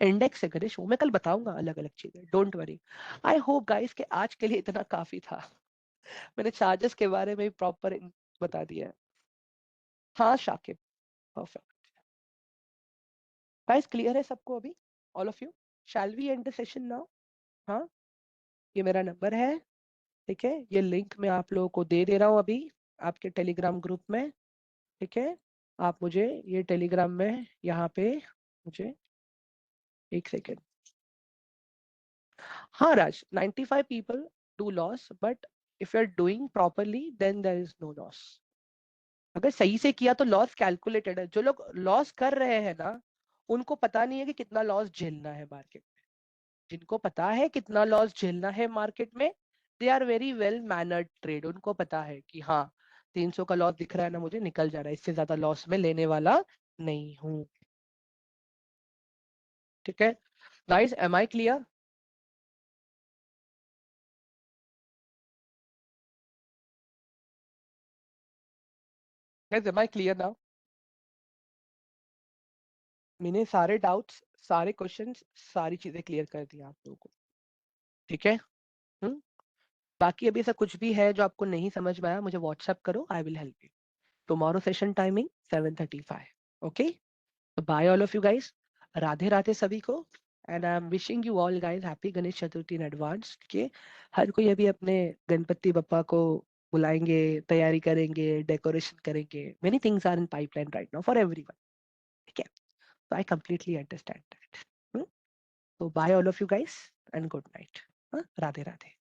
index से करे शो, मैं कल बताऊंगा अलग अलग चीजें, don't worry. I hope guys कि आज के लिए इतना काफी था। मैंने चार्जेस के बारे में प्रॉपर बता दिया है। हाँ शाकिब, परफेक्ट। गाइस क्लियर है सबको अभी, all of you? Shall we end the session now? हाँ, ये मेरा नंबर है, ठीक है, ये लिंक मैं आप लोगों को दे दे रहा हूँ अभी आपके टेलीग्राम ग्रुप में, ठीक है। आप मुझे ये टेलीग्राम में यहाँ पे, मुझे एक सेकेंड, हाँ Raj, 95 people do loss, but if you are doing properly then there is no loss. अगर सही से किया तो लॉस कैलकुलेटेड है। जो लोग लॉस कर रहे हैं ना, उनको पता नहीं है कि कितना लॉस झेलना है मार्केट में। जिनको पता है कितना लॉस झेलना है मार्केट में, they are very well mannered trade, उनको पता है कि हाँ 300 का लॉस दिख रहा है ना, मुझे निकल जा रहा है, इससे ज्यादा लॉस में लेने वाला नहीं हूँ, ठीक है। Guys am I clear? Guys am I clear now? मैंने सारे डाउट्स, सारे क्वेश्चंस, सारी चीजें क्लियर कर दी आप लोगों को, ठीक है। हम्म। बाकी अभी ऐसा कुछ भी है जो आपको नहीं समझ में आया, मुझे व्हाट्सएप करो, I will help you. Tomorrow session timing 7:35, okay. Bye all of you guys, Radhe Radhe सभी को, and I am wishing you all guys happy Ganesh Chaturthi in advance, के हर कोई अभी अपने गणपति बप्पा को बुलाएंगे, तैयारी करेंगे, डेकोरेशन करेंगे, many things are in pipeline right now for everyone, ठीक है। तो आई कंप्लीटली अंडरस्टैंड दैट। तो bye all of you guys and good night, Radhe Radhe.